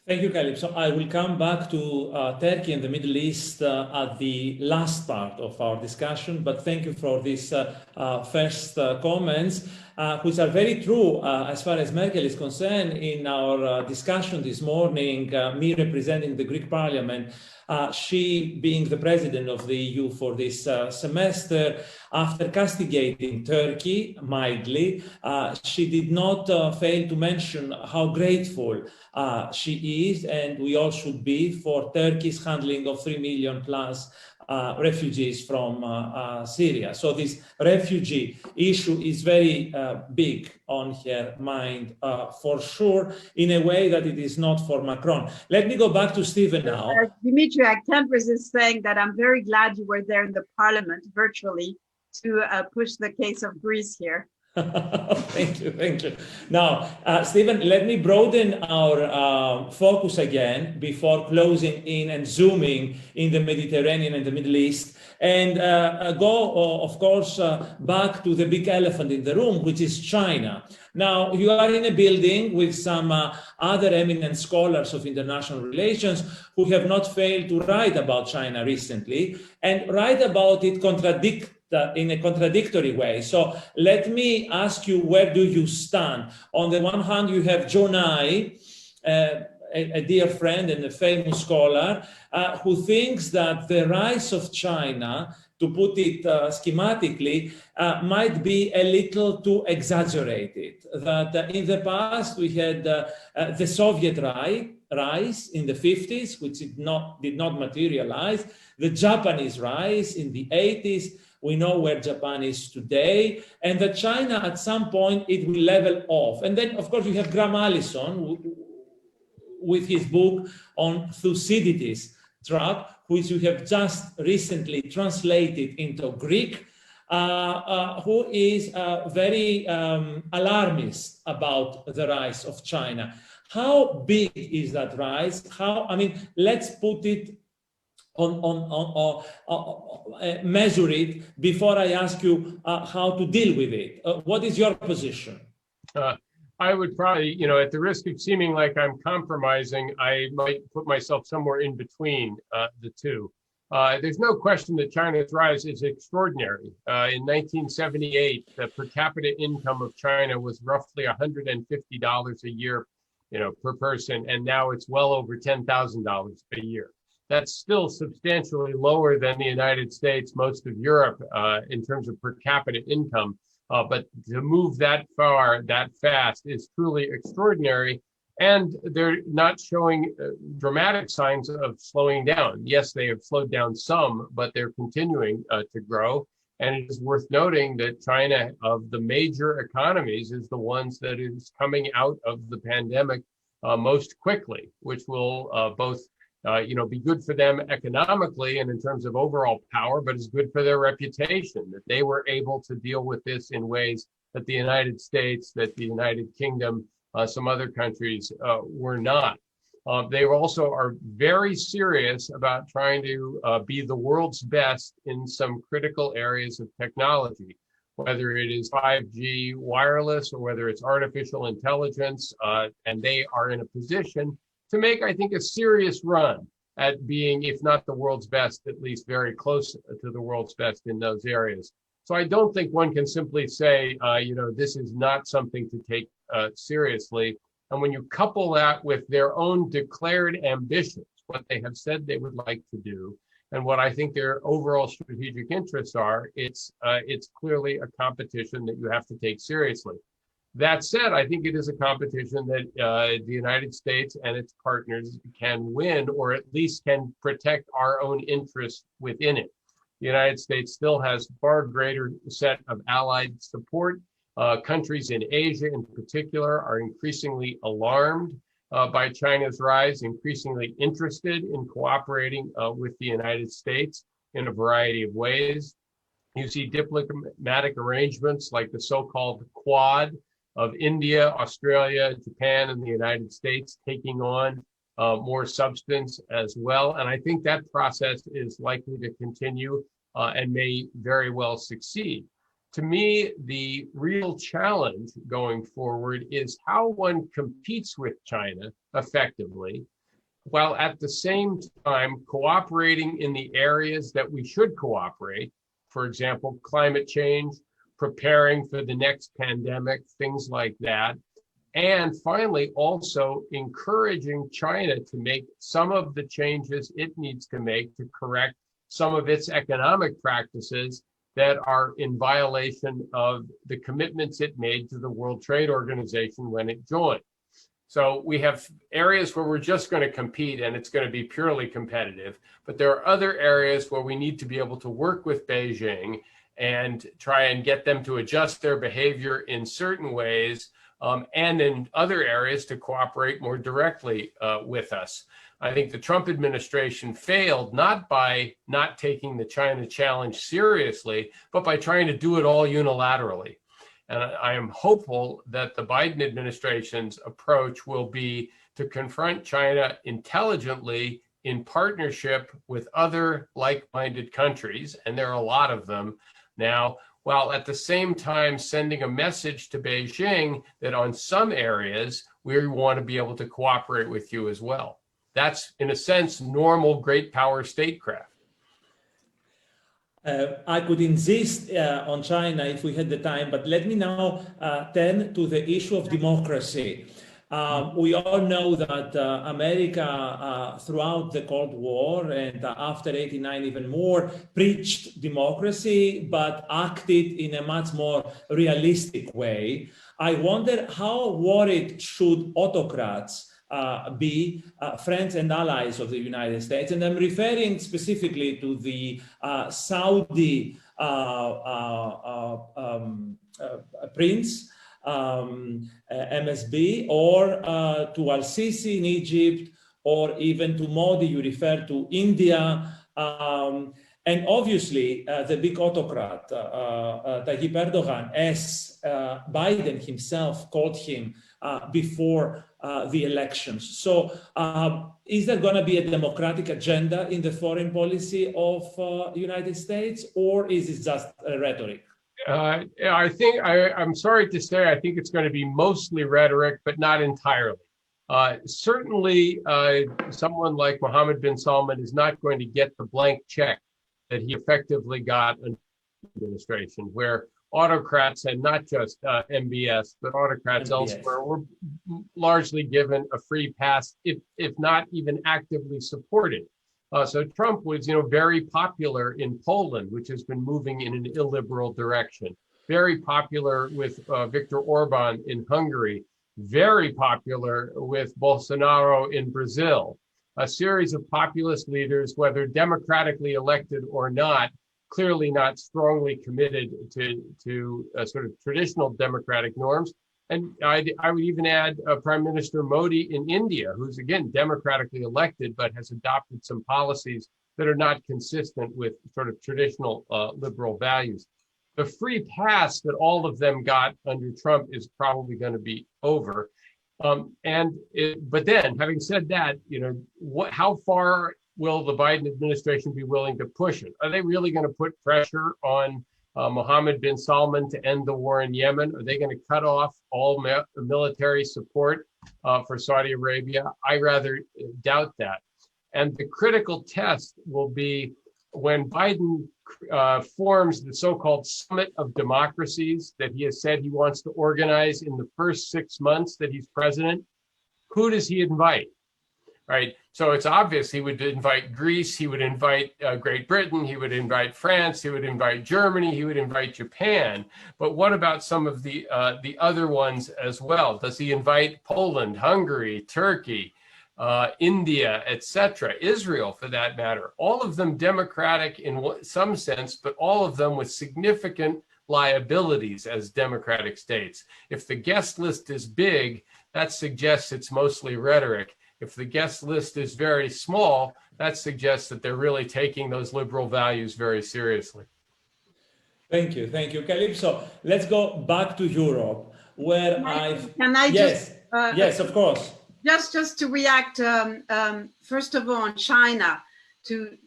Thank you, Kalypso. I will come back to Turkey and the Middle East at the last part of our discussion, but thank you for these first comments, which are very true as far as Merkel is concerned. In our discussion this morning, me representing the Greek Parliament, she being the president of the EU for this semester, after castigating Turkey mildly, she did not fail to mention how grateful she is, and we all should be, for Turkey's handling of 3 million plus refugees from Syria. So this refugee issue is very big on her mind, for sure, in a way that it is not for Macron. Let me go back to Stephen now. Dimitri, I can't resist saying that I'm very glad you were there in the parliament virtually to push the case of Greece here. Thank you, thank you. Now, Stephen, let me broaden our focus again before closing in and zooming in the Mediterranean and the Middle East, and go, of course, back to the big elephant in the room, which is China. Now, you are in a building with some other eminent scholars of international relations who have not failed to write about China recently, and write about it in a contradictory way. So let me ask you, where do you stand? On the one hand, you have John Nye, a dear friend and a famous scholar, who thinks that the rise of China, to put it schematically, might be a little too exaggerated. That in the past we had the Soviet rise in the 50s, which did not materialize, the Japanese rise in the 80s. We know where Japan is today, and that China at some point it will level off. And then, of course, you have Graham Allison with his book on Thucydides' trap, which you have just recently translated into Greek, who is very alarmist about the rise of China. How big is that rise? Let's put it measure it before I ask you how to deal with it. What is your position? I would probably, at the risk of seeming like I'm compromising, I might put myself somewhere in between the two. There's no question that China's rise is extraordinary. In 1978, the per capita income of China was roughly $150 a year, per person, and now it's well over $10,000 a year. That's still substantially lower than the United States, most of Europe, in terms of per capita income. But to move that far, that fast, is truly extraordinary. And they're not showing dramatic signs of slowing down. Yes, they have slowed down some, but they're continuing to grow. And it is worth noting that China, of the major economies, is the ones that is coming out of the pandemic most quickly, which will both be good for them economically and in terms of overall power, but is good for their reputation, that they were able to deal with this in ways that the United States, that the United Kingdom, some other countries were not. They also are very serious about trying to be the world's best in some critical areas of technology, whether it is 5G wireless or whether it's artificial intelligence, and they are in a position to make, I think, a serious run at being, if not the world's best, at least very close to the world's best in those areas. So I don't think one can simply say, this is not something to take seriously. And when you couple that with their own declared ambitions, what they have said they would like to do, and what I think their overall strategic interests are, it's clearly a competition that you have to take seriously. That said, I think it is a competition that the United States and its partners can win, or at least can protect our own interests within it. The United States still has far greater set of allied support. Countries in Asia in particular are increasingly alarmed by China's rise, increasingly interested in cooperating with the United States in a variety of ways. You see diplomatic arrangements like the so-called Quad of India, Australia, Japan, and the United States taking on more substance as well. And I think that process is likely to continue and may very well succeed. To me, the real challenge going forward is how one competes with China effectively, while at the same time cooperating in the areas that we should cooperate. For example, climate change, preparing for the next pandemic, things like that. And finally, also encouraging China to make some of the changes it needs to make to correct some of its economic practices that are in violation of the commitments it made to the World Trade Organization when it joined. So we have areas where we're just going to compete and it's going to be purely competitive, but there are other areas where we need to be able to work with Beijing and try and get them to adjust their behavior in certain ways, and in other areas to cooperate more directly with us. I think the Trump administration failed not by not taking the China challenge seriously, but by trying to do it all unilaterally. And I am hopeful that the Biden administration's approach will be to confront China intelligently in partnership with other like-minded countries, and there are a lot of them now, while at the same time sending a message to Beijing that on some areas, we want to be able to cooperate with you as well. That's, in a sense, normal great power statecraft. I could insist on China if we had the time, but let me now turn to the issue of democracy. We all know that America, throughout the Cold War and after '89 even more, preached democracy, but acted in a much more realistic way. I wonder how worried should autocrats be friends and allies of the United States, and I'm referring specifically to the Saudi prince, MSB, or to Al-Sisi in Egypt, or even to Modi. You refer to India, and obviously the big autocrat, Tayyip Erdogan, as Biden himself called him before the elections. So is there going to be a democratic agenda in the foreign policy of the United States, or is it just rhetoric? I think, I'm sorry to say, I think it's going to be mostly rhetoric, but not entirely. Certainly, someone like Mohammed bin Salman is not going to get the blank check that he effectively got in the administration, where autocrats, and not just MBS, but autocrats elsewhere, were largely given a free pass, if not even actively supported. So Trump was, very popular in Poland, which has been moving in an illiberal direction. Very popular with Viktor Orban in Hungary. Very popular with Bolsonaro in Brazil. A series of populist leaders, whether democratically elected or not, clearly not strongly committed to sort of traditional democratic norms. And I would even add Prime Minister Modi in India, who's again democratically elected, but has adopted some policies that are not consistent with sort of traditional liberal values. The free pass that all of them got under Trump is probably going to be over. But then, having said that, how far will the Biden administration be willing to push it? Are they really going to put pressure on Mohammed bin Salman to end the war in Yemen? Are they going to cut off all military support for Saudi Arabia? I rather doubt that. And the critical test will be when Biden forms the so-called Summit of Democracies that he has said he wants to organize in the first 6 months that he's president. Who does he invite? Right. So it's obvious he would invite Greece, he would invite Great Britain, he would invite France, he would invite Germany, he would invite Japan. But what about some of the other ones as well? Does he invite Poland, Hungary, Turkey, India, etc., Israel for that matter? All of them democratic in some sense, but all of them with significant liabilities as democratic states. If the guest list is big, that suggests it's mostly rhetoric. If the guest list is very small, that suggests that they're really taking those liberal values very seriously. Thank you. Kalypso, let's go back to Europe, where yes, of course. Just to react, first of all, on China, to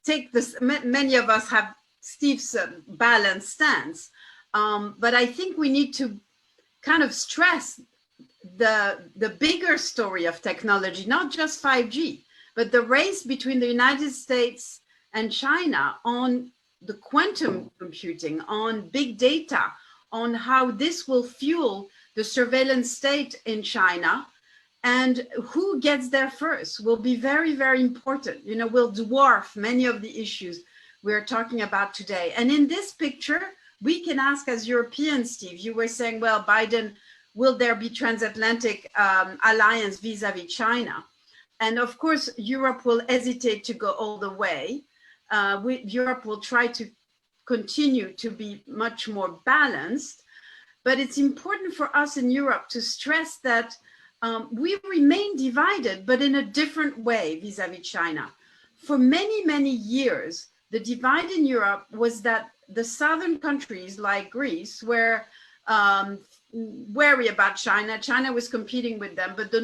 take this, many of us have Steve's balanced stance, but I think we need to kind of stress the bigger story of technology, not just 5G, but the race between the United States and China on the quantum computing, on big data, on how this will fuel the surveillance state in China, and who gets there first will be very, very important. Will dwarf many of the issues we're talking about today. And in this picture, we can ask as Europeans, Steve, you were saying, well, Biden, will there be transatlantic alliance vis-a-vis China? And of course, Europe will hesitate to go all the way. Europe will try to continue to be much more balanced. But it's important for us in Europe to stress that we remain divided, but in a different way vis-a-vis China. For many, many years, the divide in Europe was that the southern countries like Greece were wary about China. China was competing with them, but the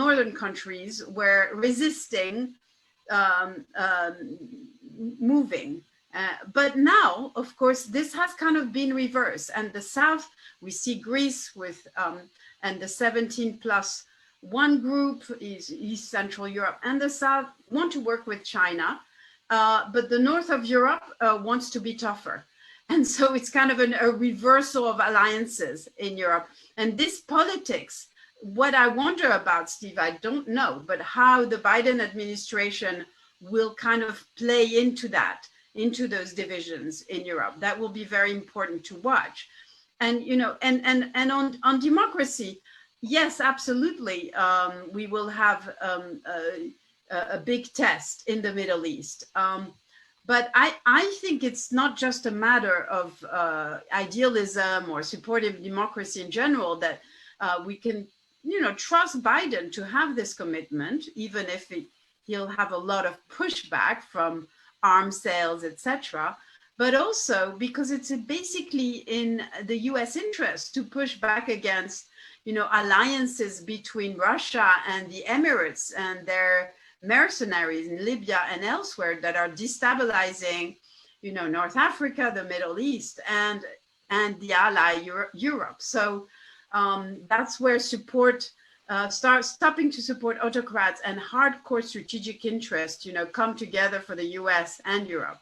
northern countries were resisting moving. But now, of course, this has kind of been reversed. And the South, we see Greece with, and the 17+1 group is East Central Europe, and the South want to work with China, but the North of Europe wants to be tougher. And so it's kind of a reversal of alliances in Europe. And this politics, what I wonder about, Steve, I don't know, but how the Biden administration will kind of play into that, into those divisions in Europe. That will be very important to watch. And, and on democracy, yes, absolutely. We will have a big test in the Middle East. But I think it's not just a matter of idealism or supportive democracy in general, that we can, trust Biden to have this commitment, even if he'll have a lot of pushback from arms sales, etc. But also because it's basically in the US interest to push back against, alliances between Russia and the Emirates and their mercenaries in Libya and elsewhere that are destabilizing, North Africa, the Middle East, and the ally Europe. So that's where support stopping to support autocrats and hardcore strategic interests, come together for the US and Europe.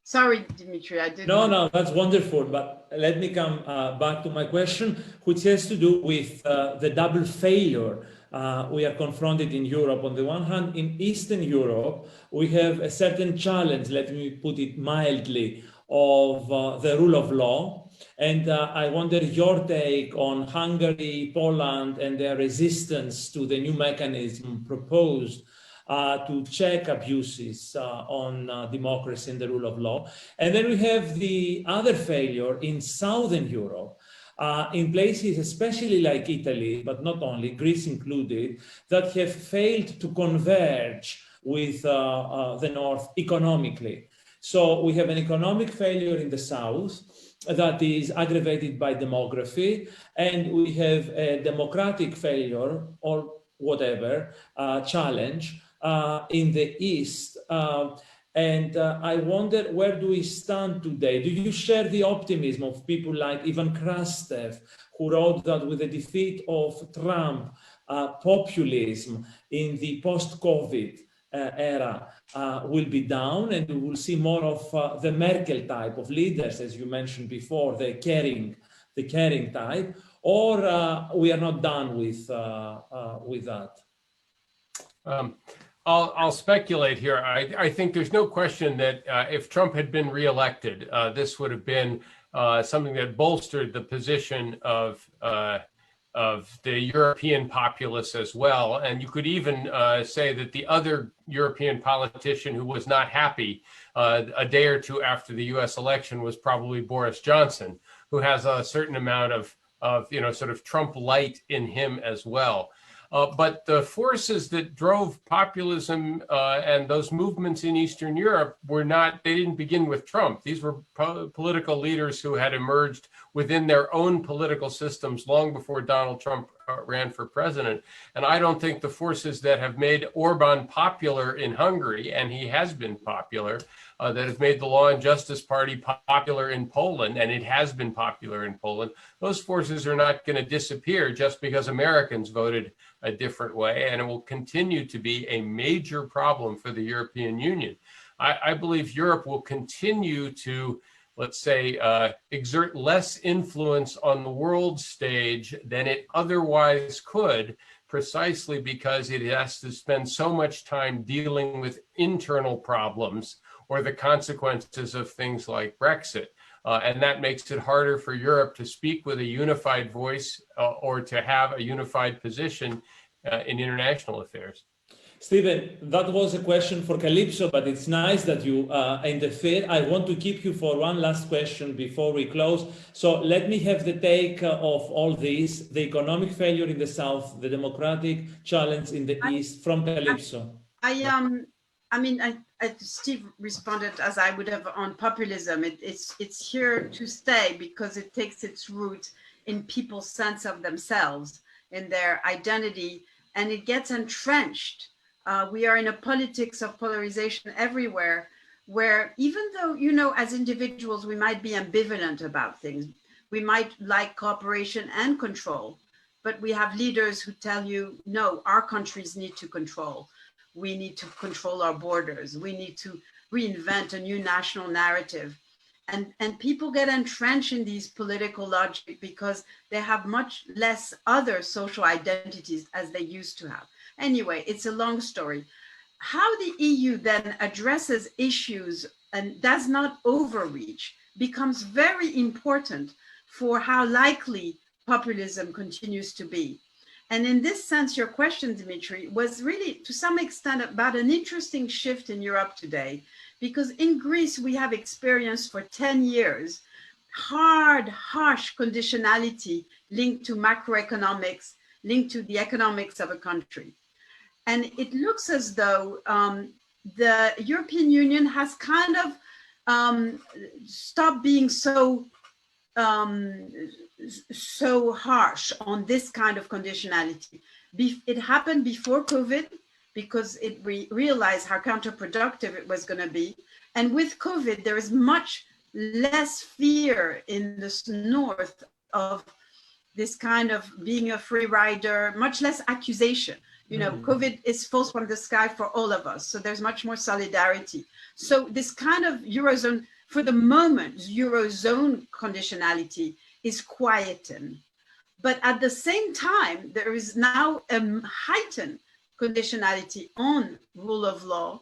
Sorry, Dimitri, I didn't. No, that's wonderful. But let me come back to my question, which has to do with the double failure we are confronted in Europe. On the one hand, in Eastern Europe, we have a certain challenge, let me put it mildly, of the rule of law. And I wonder your take on Hungary, Poland, and their resistance to the new mechanism proposed to check abuses on democracy and the rule of law. And then we have the other failure in Southern Europe, in places especially like Italy, but not only, Greece included, that have failed to converge with the North economically. So we have an economic failure in the South that is aggravated by demography, and we have a democratic failure or whatever challenge in the East. And I wonder, where do we stand today? Do you share the optimism of people like Ivan Krastev, who wrote that with the defeat of Trump, populism in the post-COVID era will be down, and we will see more of the Merkel type of leaders, as you mentioned before, the caring type, or we are not done with that? I'll speculate here. I think there's no question that if Trump had been reelected, this would have been something that bolstered the position of the European populace as well. And you could even say that the other European politician who was not happy a day or two after the US election was probably Boris Johnson, who has a certain amount of sort of Trump light in him as well. But the forces that drove populism and those movements in Eastern Europe they didn't begin with Trump. These were political leaders who had emerged within their own political systems long before Donald Trump ran for president. And I don't think the forces that have made Orban popular in Hungary, and he has been popular, that have made the Law and Justice Party popular in Poland, and it has been popular in Poland, those forces are not going to disappear just because Americans voted a different way, and it will continue to be a major problem for the European Union. I believe Europe will continue to, let's say, exert less influence on the world stage than it otherwise could, precisely because it has to spend so much time dealing with internal problems or the consequences of things like Brexit. And that makes it harder for Europe to speak with a unified voice or to have a unified position in international affairs. Stephen, that was a question for Kalypso, but it's nice that you interfere. I want to keep you for one last question before we close. So let me have the take of all this, the economic failure in the South, the democratic challenge in the East, from Kalypso. Steve responded as I would have on populism. It's here to stay because it takes its root in people's sense of themselves, in their identity, and it gets entrenched. We are in a politics of polarization everywhere, where even though, as individuals, we might be ambivalent about things, we might like cooperation and control, but we have leaders who tell you, no, our countries need to control. We need to control our borders. We need to reinvent a new national narrative. And people get entrenched in these political logic because they have much less other social identities as they used to have. Anyway, it's a long story. How the EU then addresses issues and does not overreach becomes very important for how likely populism continues to be. And in this sense, your question, Dimitri, was really to some extent about an interesting shift in Europe today, because in Greece, we have experienced for 10 years hard, harsh conditionality linked to macroeconomics, linked to the economics of a country. And it looks as though the European Union has kind of stopped being so harsh on this kind of conditionality. It happened before COVID because it realized how counterproductive it was going to be. And with COVID, there is much less fear in the North of this kind of being a free rider, much less accusation. COVID is false from the sky for all of us. So there's much more solidarity. So this kind of Eurozone, for the moment, Eurozone conditionality is quietened. But at the same time, there is now a heightened conditionality on rule of law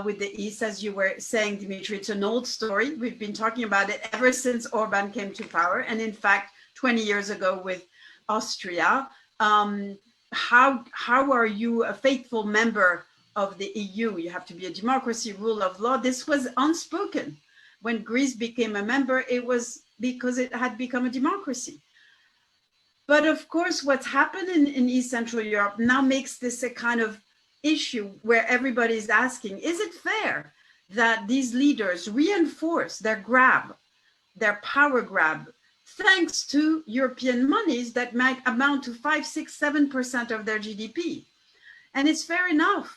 with the East, as you were saying, Dimitri. It's an old story. We've been talking about it ever since Orban came to power. And in fact, 20 years ago with Austria, how are you a faithful member of the EU. You have to be a democracy, rule of law. This was unspoken. When Greece became a member, it was because it had become a democracy. But of course, what's happened in East Central Europe now makes this a kind of issue where everybody's asking, is it fair that these leaders reinforce their power grab, thanks to European monies that might amount to 5, 6, 7% of their GDP? And it's fair enough.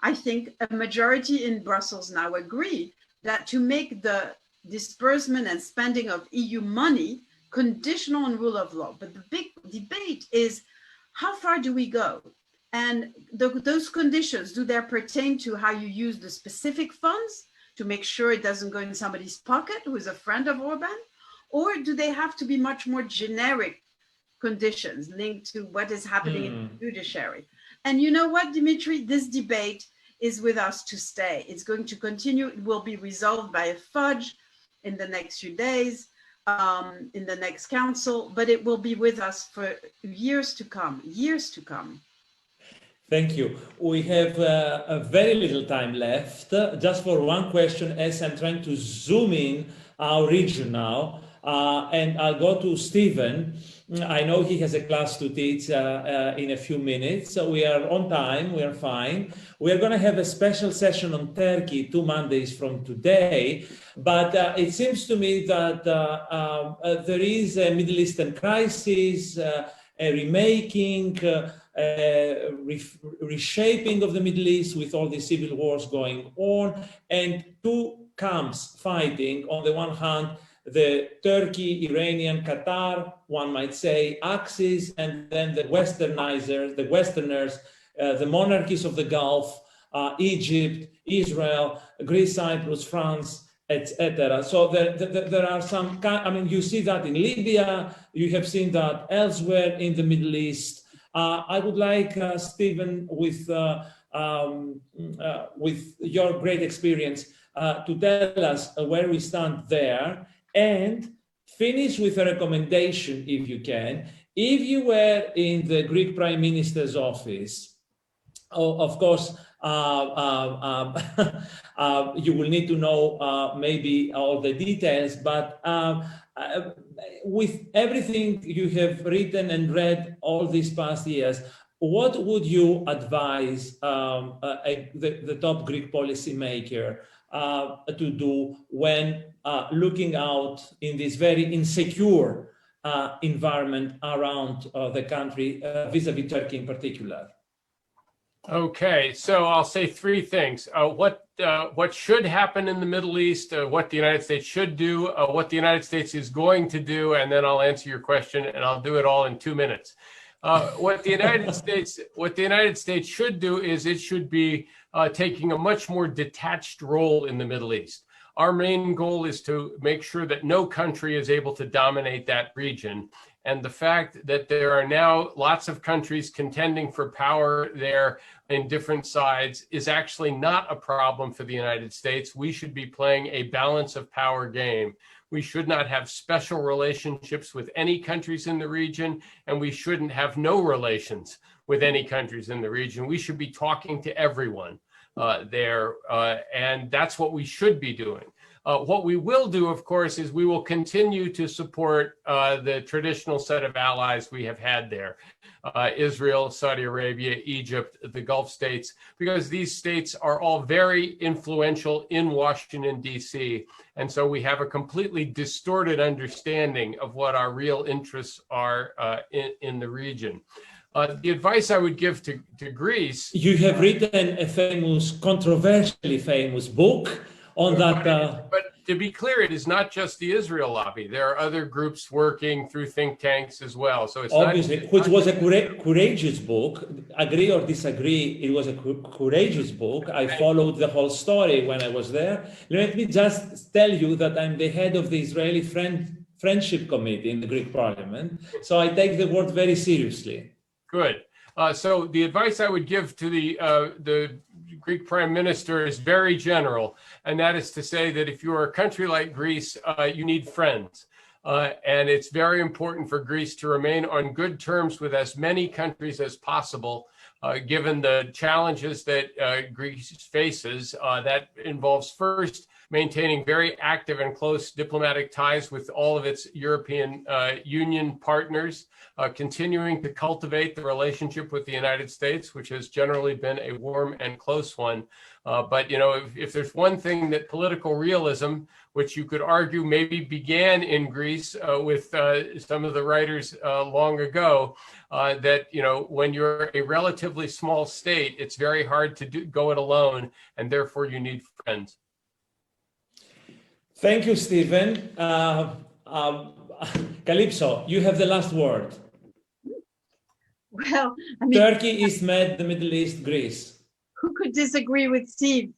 I think a majority in Brussels now agree that to make the disbursement and spending of EU money conditional on rule of law. But the big debate is, how far do we go? And those conditions, do they pertain to how you use the specific funds to make sure it doesn't go in somebody's pocket who is a friend of Orban? Or do they have to be much more generic conditions linked to what is happening in the judiciary? And you know what, Dimitri, this debate is with us to stay. It's going to continue. It will be resolved by a fudge in the next few days, in the next council, but it will be with us for years to come, Thank you. We have a very little time left, just for one question, as I'm trying to zoom in our region now. And I'll go to Stephen. I know he has a class to teach in a few minutes, so we are on time, we are fine. We are going to have a special session on Turkey 2 Mondays from today, but it seems to me that there is a Middle Eastern crisis, a remaking, reshaping of the Middle East with all the civil wars going on, and two camps fighting. On the one hand, the Turkey, Iranian, Qatar, one might say, axis, and then the Westernizers, the Westerners, the monarchies of the Gulf, Egypt, Israel, Greece, Cyprus, France, etc. So there are some, I mean, you see that in Libya, you have seen that elsewhere in the Middle East. I would like, Stephen, with your great experience, to tell us where we stand there, and finish with a recommendation, if you can. If you were in the Greek Prime Minister's office, of course, you will need to know maybe all the details, but with everything you have written and read all these past years, what would you advise the top Greek policymaker to do when looking out in this very insecure environment around the country, vis-a-vis Turkey in particular? Okay, so I'll say three things. What should happen in the Middle East, what the United States should do, what the United States is going to do, and then I'll answer your question, and I'll do it all in 2 minutes. What the United States should do is it should be taking a much more detached role in the Middle East. Our main goal is to make sure that no country is able to dominate that region. And the fact that there are now lots of countries contending for power there in different sides is actually not a problem for the United States. We should be playing a balance of power game. We should not have special relationships with any countries in the region, and we shouldn't have no relations with any countries in the region. We should be talking to everyone there, and that's what we should be doing. What we will do, of course, is we will continue to support the traditional set of allies we have had there, Israel, Saudi Arabia, Egypt, the Gulf states, because these states are all very influential in Washington, D.C. And so we have a completely distorted understanding of what our real interests are in the region. The advice I would give to Greece... You have written a famous, controversially famous book on that. But to be clear, it is not just the Israel lobby. There are other groups working through think tanks as well. So it's obviously, which was a courageous book. Agree or disagree, it was a courageous book. I followed the whole story when I was there. Let me just tell you that I'm the head of the Israeli Friendship Committee in the Greek Parliament. So I take the word very seriously. Good. So the advice I would give to the Greek Prime Minister is very general, and that is to say that if you are a country like Greece, you need friends. And it's very important for Greece to remain on good terms with as many countries as possible given the challenges that Greece faces. That involves first maintaining very active and close diplomatic ties with all of its European Union partners, continuing to cultivate the relationship with the United States, which has generally been a warm and close one. But, you know, if there's one thing that political realism, which you could argue maybe began in Greece with some of the writers long ago, that, you know, when you're a relatively small state, it's very hard to go it alone, and therefore you need friends. Thank you, Stephen. Kalypso, you have the last word. Well, I mean, Turkey, East Med, the Middle East, Greece. Who could disagree with Steve?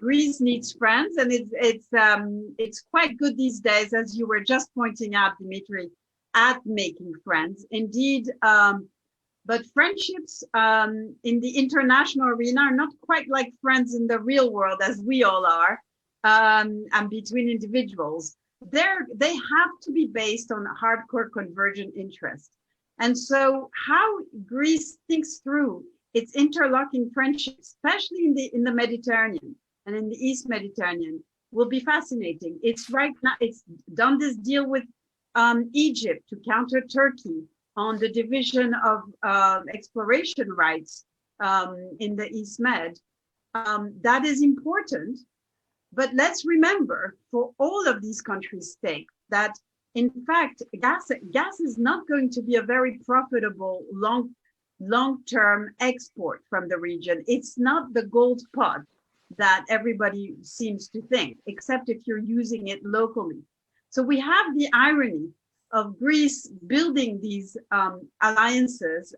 Greece needs friends, and it's quite good these days, as you were just pointing out, Dimitri, at making friends. Indeed, but friendships in the international arena are not quite like friends in the real world, as we all are, and between individuals. They have to be based on hardcore convergent interest. And so how Greece thinks through its interlocking friendships, especially in the Mediterranean and in the East Mediterranean, will be fascinating. It's right now, it's done this deal with Egypt to counter Turkey on the division of exploration rights in the East Med. That is important. But let's remember, for all of these countries' sake, that in fact, gas is not going to be a very profitable long-term export from the region. It's not the gold pot that everybody seems to think, except if you're using it locally. So we have the irony of Greece building these alliances,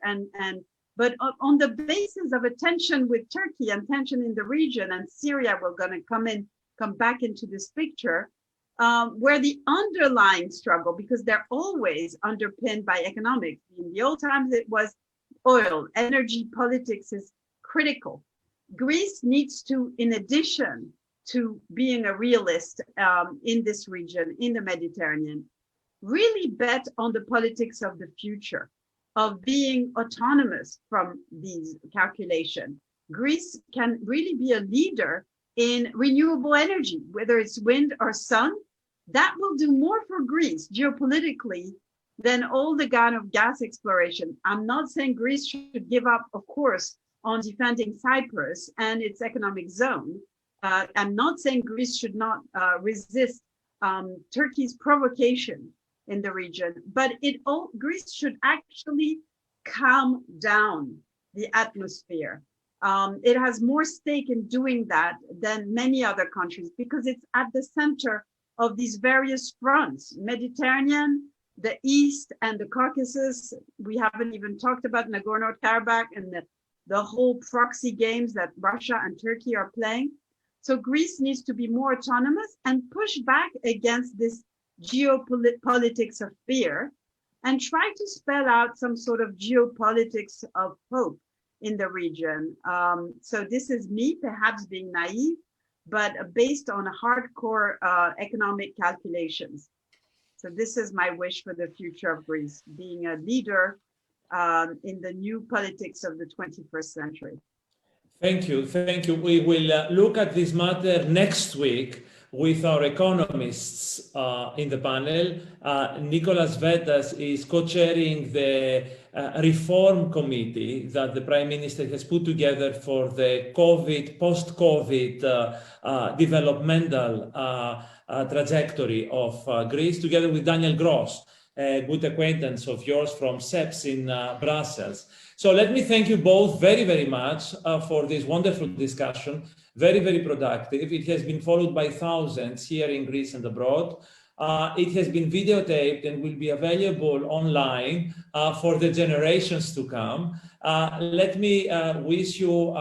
but on the basis of a tension with Turkey and tension in the region, and Syria, we're going to come back into this picture, where the underlying struggle, because they're always underpinned by economics. In the old times, it was oil, energy, politics is critical. Greece needs to, in addition to being a realist in this region, in the Mediterranean, really bet on the politics of the future, of being autonomous from these calculations. Greece can really be a leader in renewable energy, whether it's wind or sun. That will do more for Greece geopolitically than all the kind of gas exploration. I'm not saying Greece should give up, of course, on defending Cyprus and its economic zone. I'm not saying Greece should not resist Turkey's provocation in the region, but Greece should actually calm down the atmosphere. It has more stake in doing that than many other countries because it's at the center of these various fronts, Mediterranean, the East, and the Caucasus. We haven't even talked about Nagorno-Karabakh and the whole proxy games that Russia and Turkey are playing. So Greece needs to be more autonomous and push back against this geopolitics of fear and try to spell out some sort of geopolitics of hope in the region. So this is me perhaps being naive, but based on hardcore economic calculations. So this is my wish for the future of Greece, being a leader in the new politics of the 21st century. Thank you. Thank you. We will look at this matter next week with our economists in the panel. Nicholas Vetas is co-chairing the reform committee that the Prime Minister has put together for the post-COVID developmental trajectory of Greece, together with Daniel Gross, a good acquaintance of yours from CEPS in Brussels. So let me thank you both very, very much for this wonderful discussion. Very, very productive. It has been followed by thousands here in Greece and abroad. It has been videotaped and will be available online for the generations to come. Let me wish you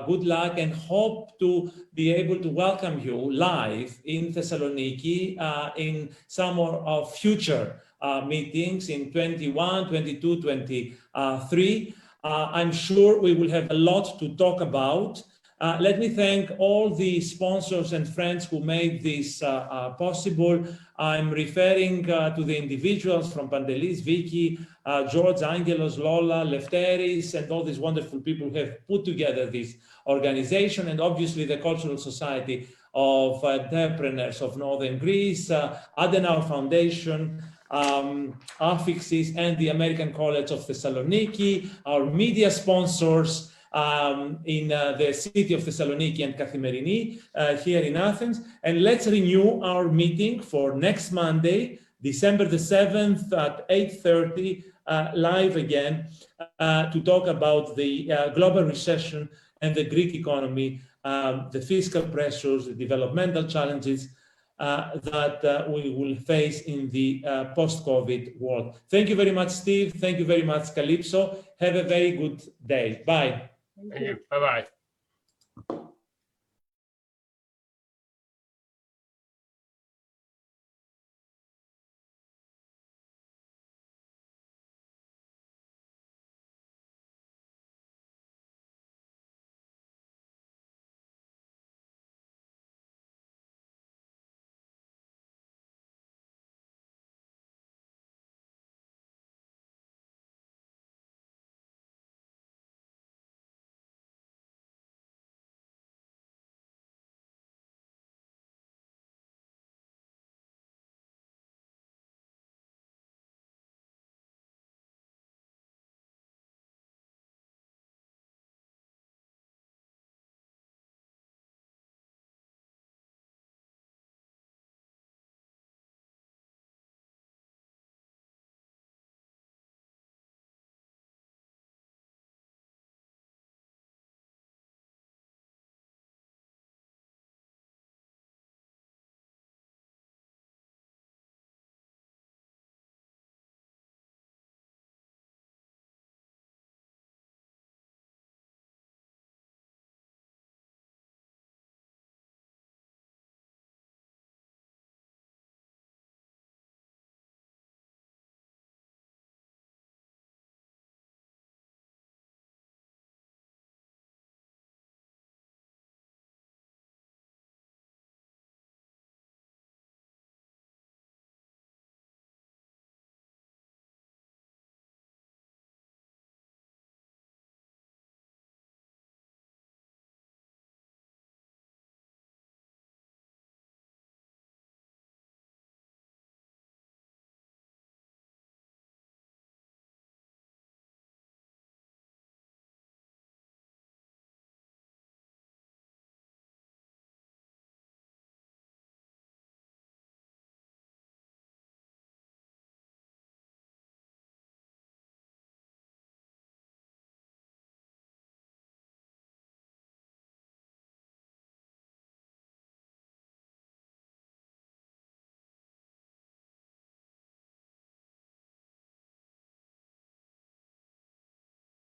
good luck and hope to be able to welcome you live in Thessaloniki in some more of future meetings in 21, 22, 23. I'm sure we will have a lot to talk about. Let me thank all the sponsors and friends who made this possible. I'm referring to the individuals from Pantelis, Vicky, George, Angelos, Lola, Lefteris, and all these wonderful people who have put together this organization, and obviously the Cultural Society of Entrepreneurs of Northern Greece, Adenauer Foundation, Affixis, and the American College of Thessaloniki, our media sponsors in the city of Thessaloniki and Kathimerini here in Athens. And let's renew our meeting for next Monday, December the 7th at 8:30, live again, to talk about the global recession and the Greek economy, the fiscal pressures, the developmental challenges that we will face in the post-COVID world. Thank you very much, Steve. Thank you very much, Kalypso. Have a very good day. Bye. Thank you. Bye-bye.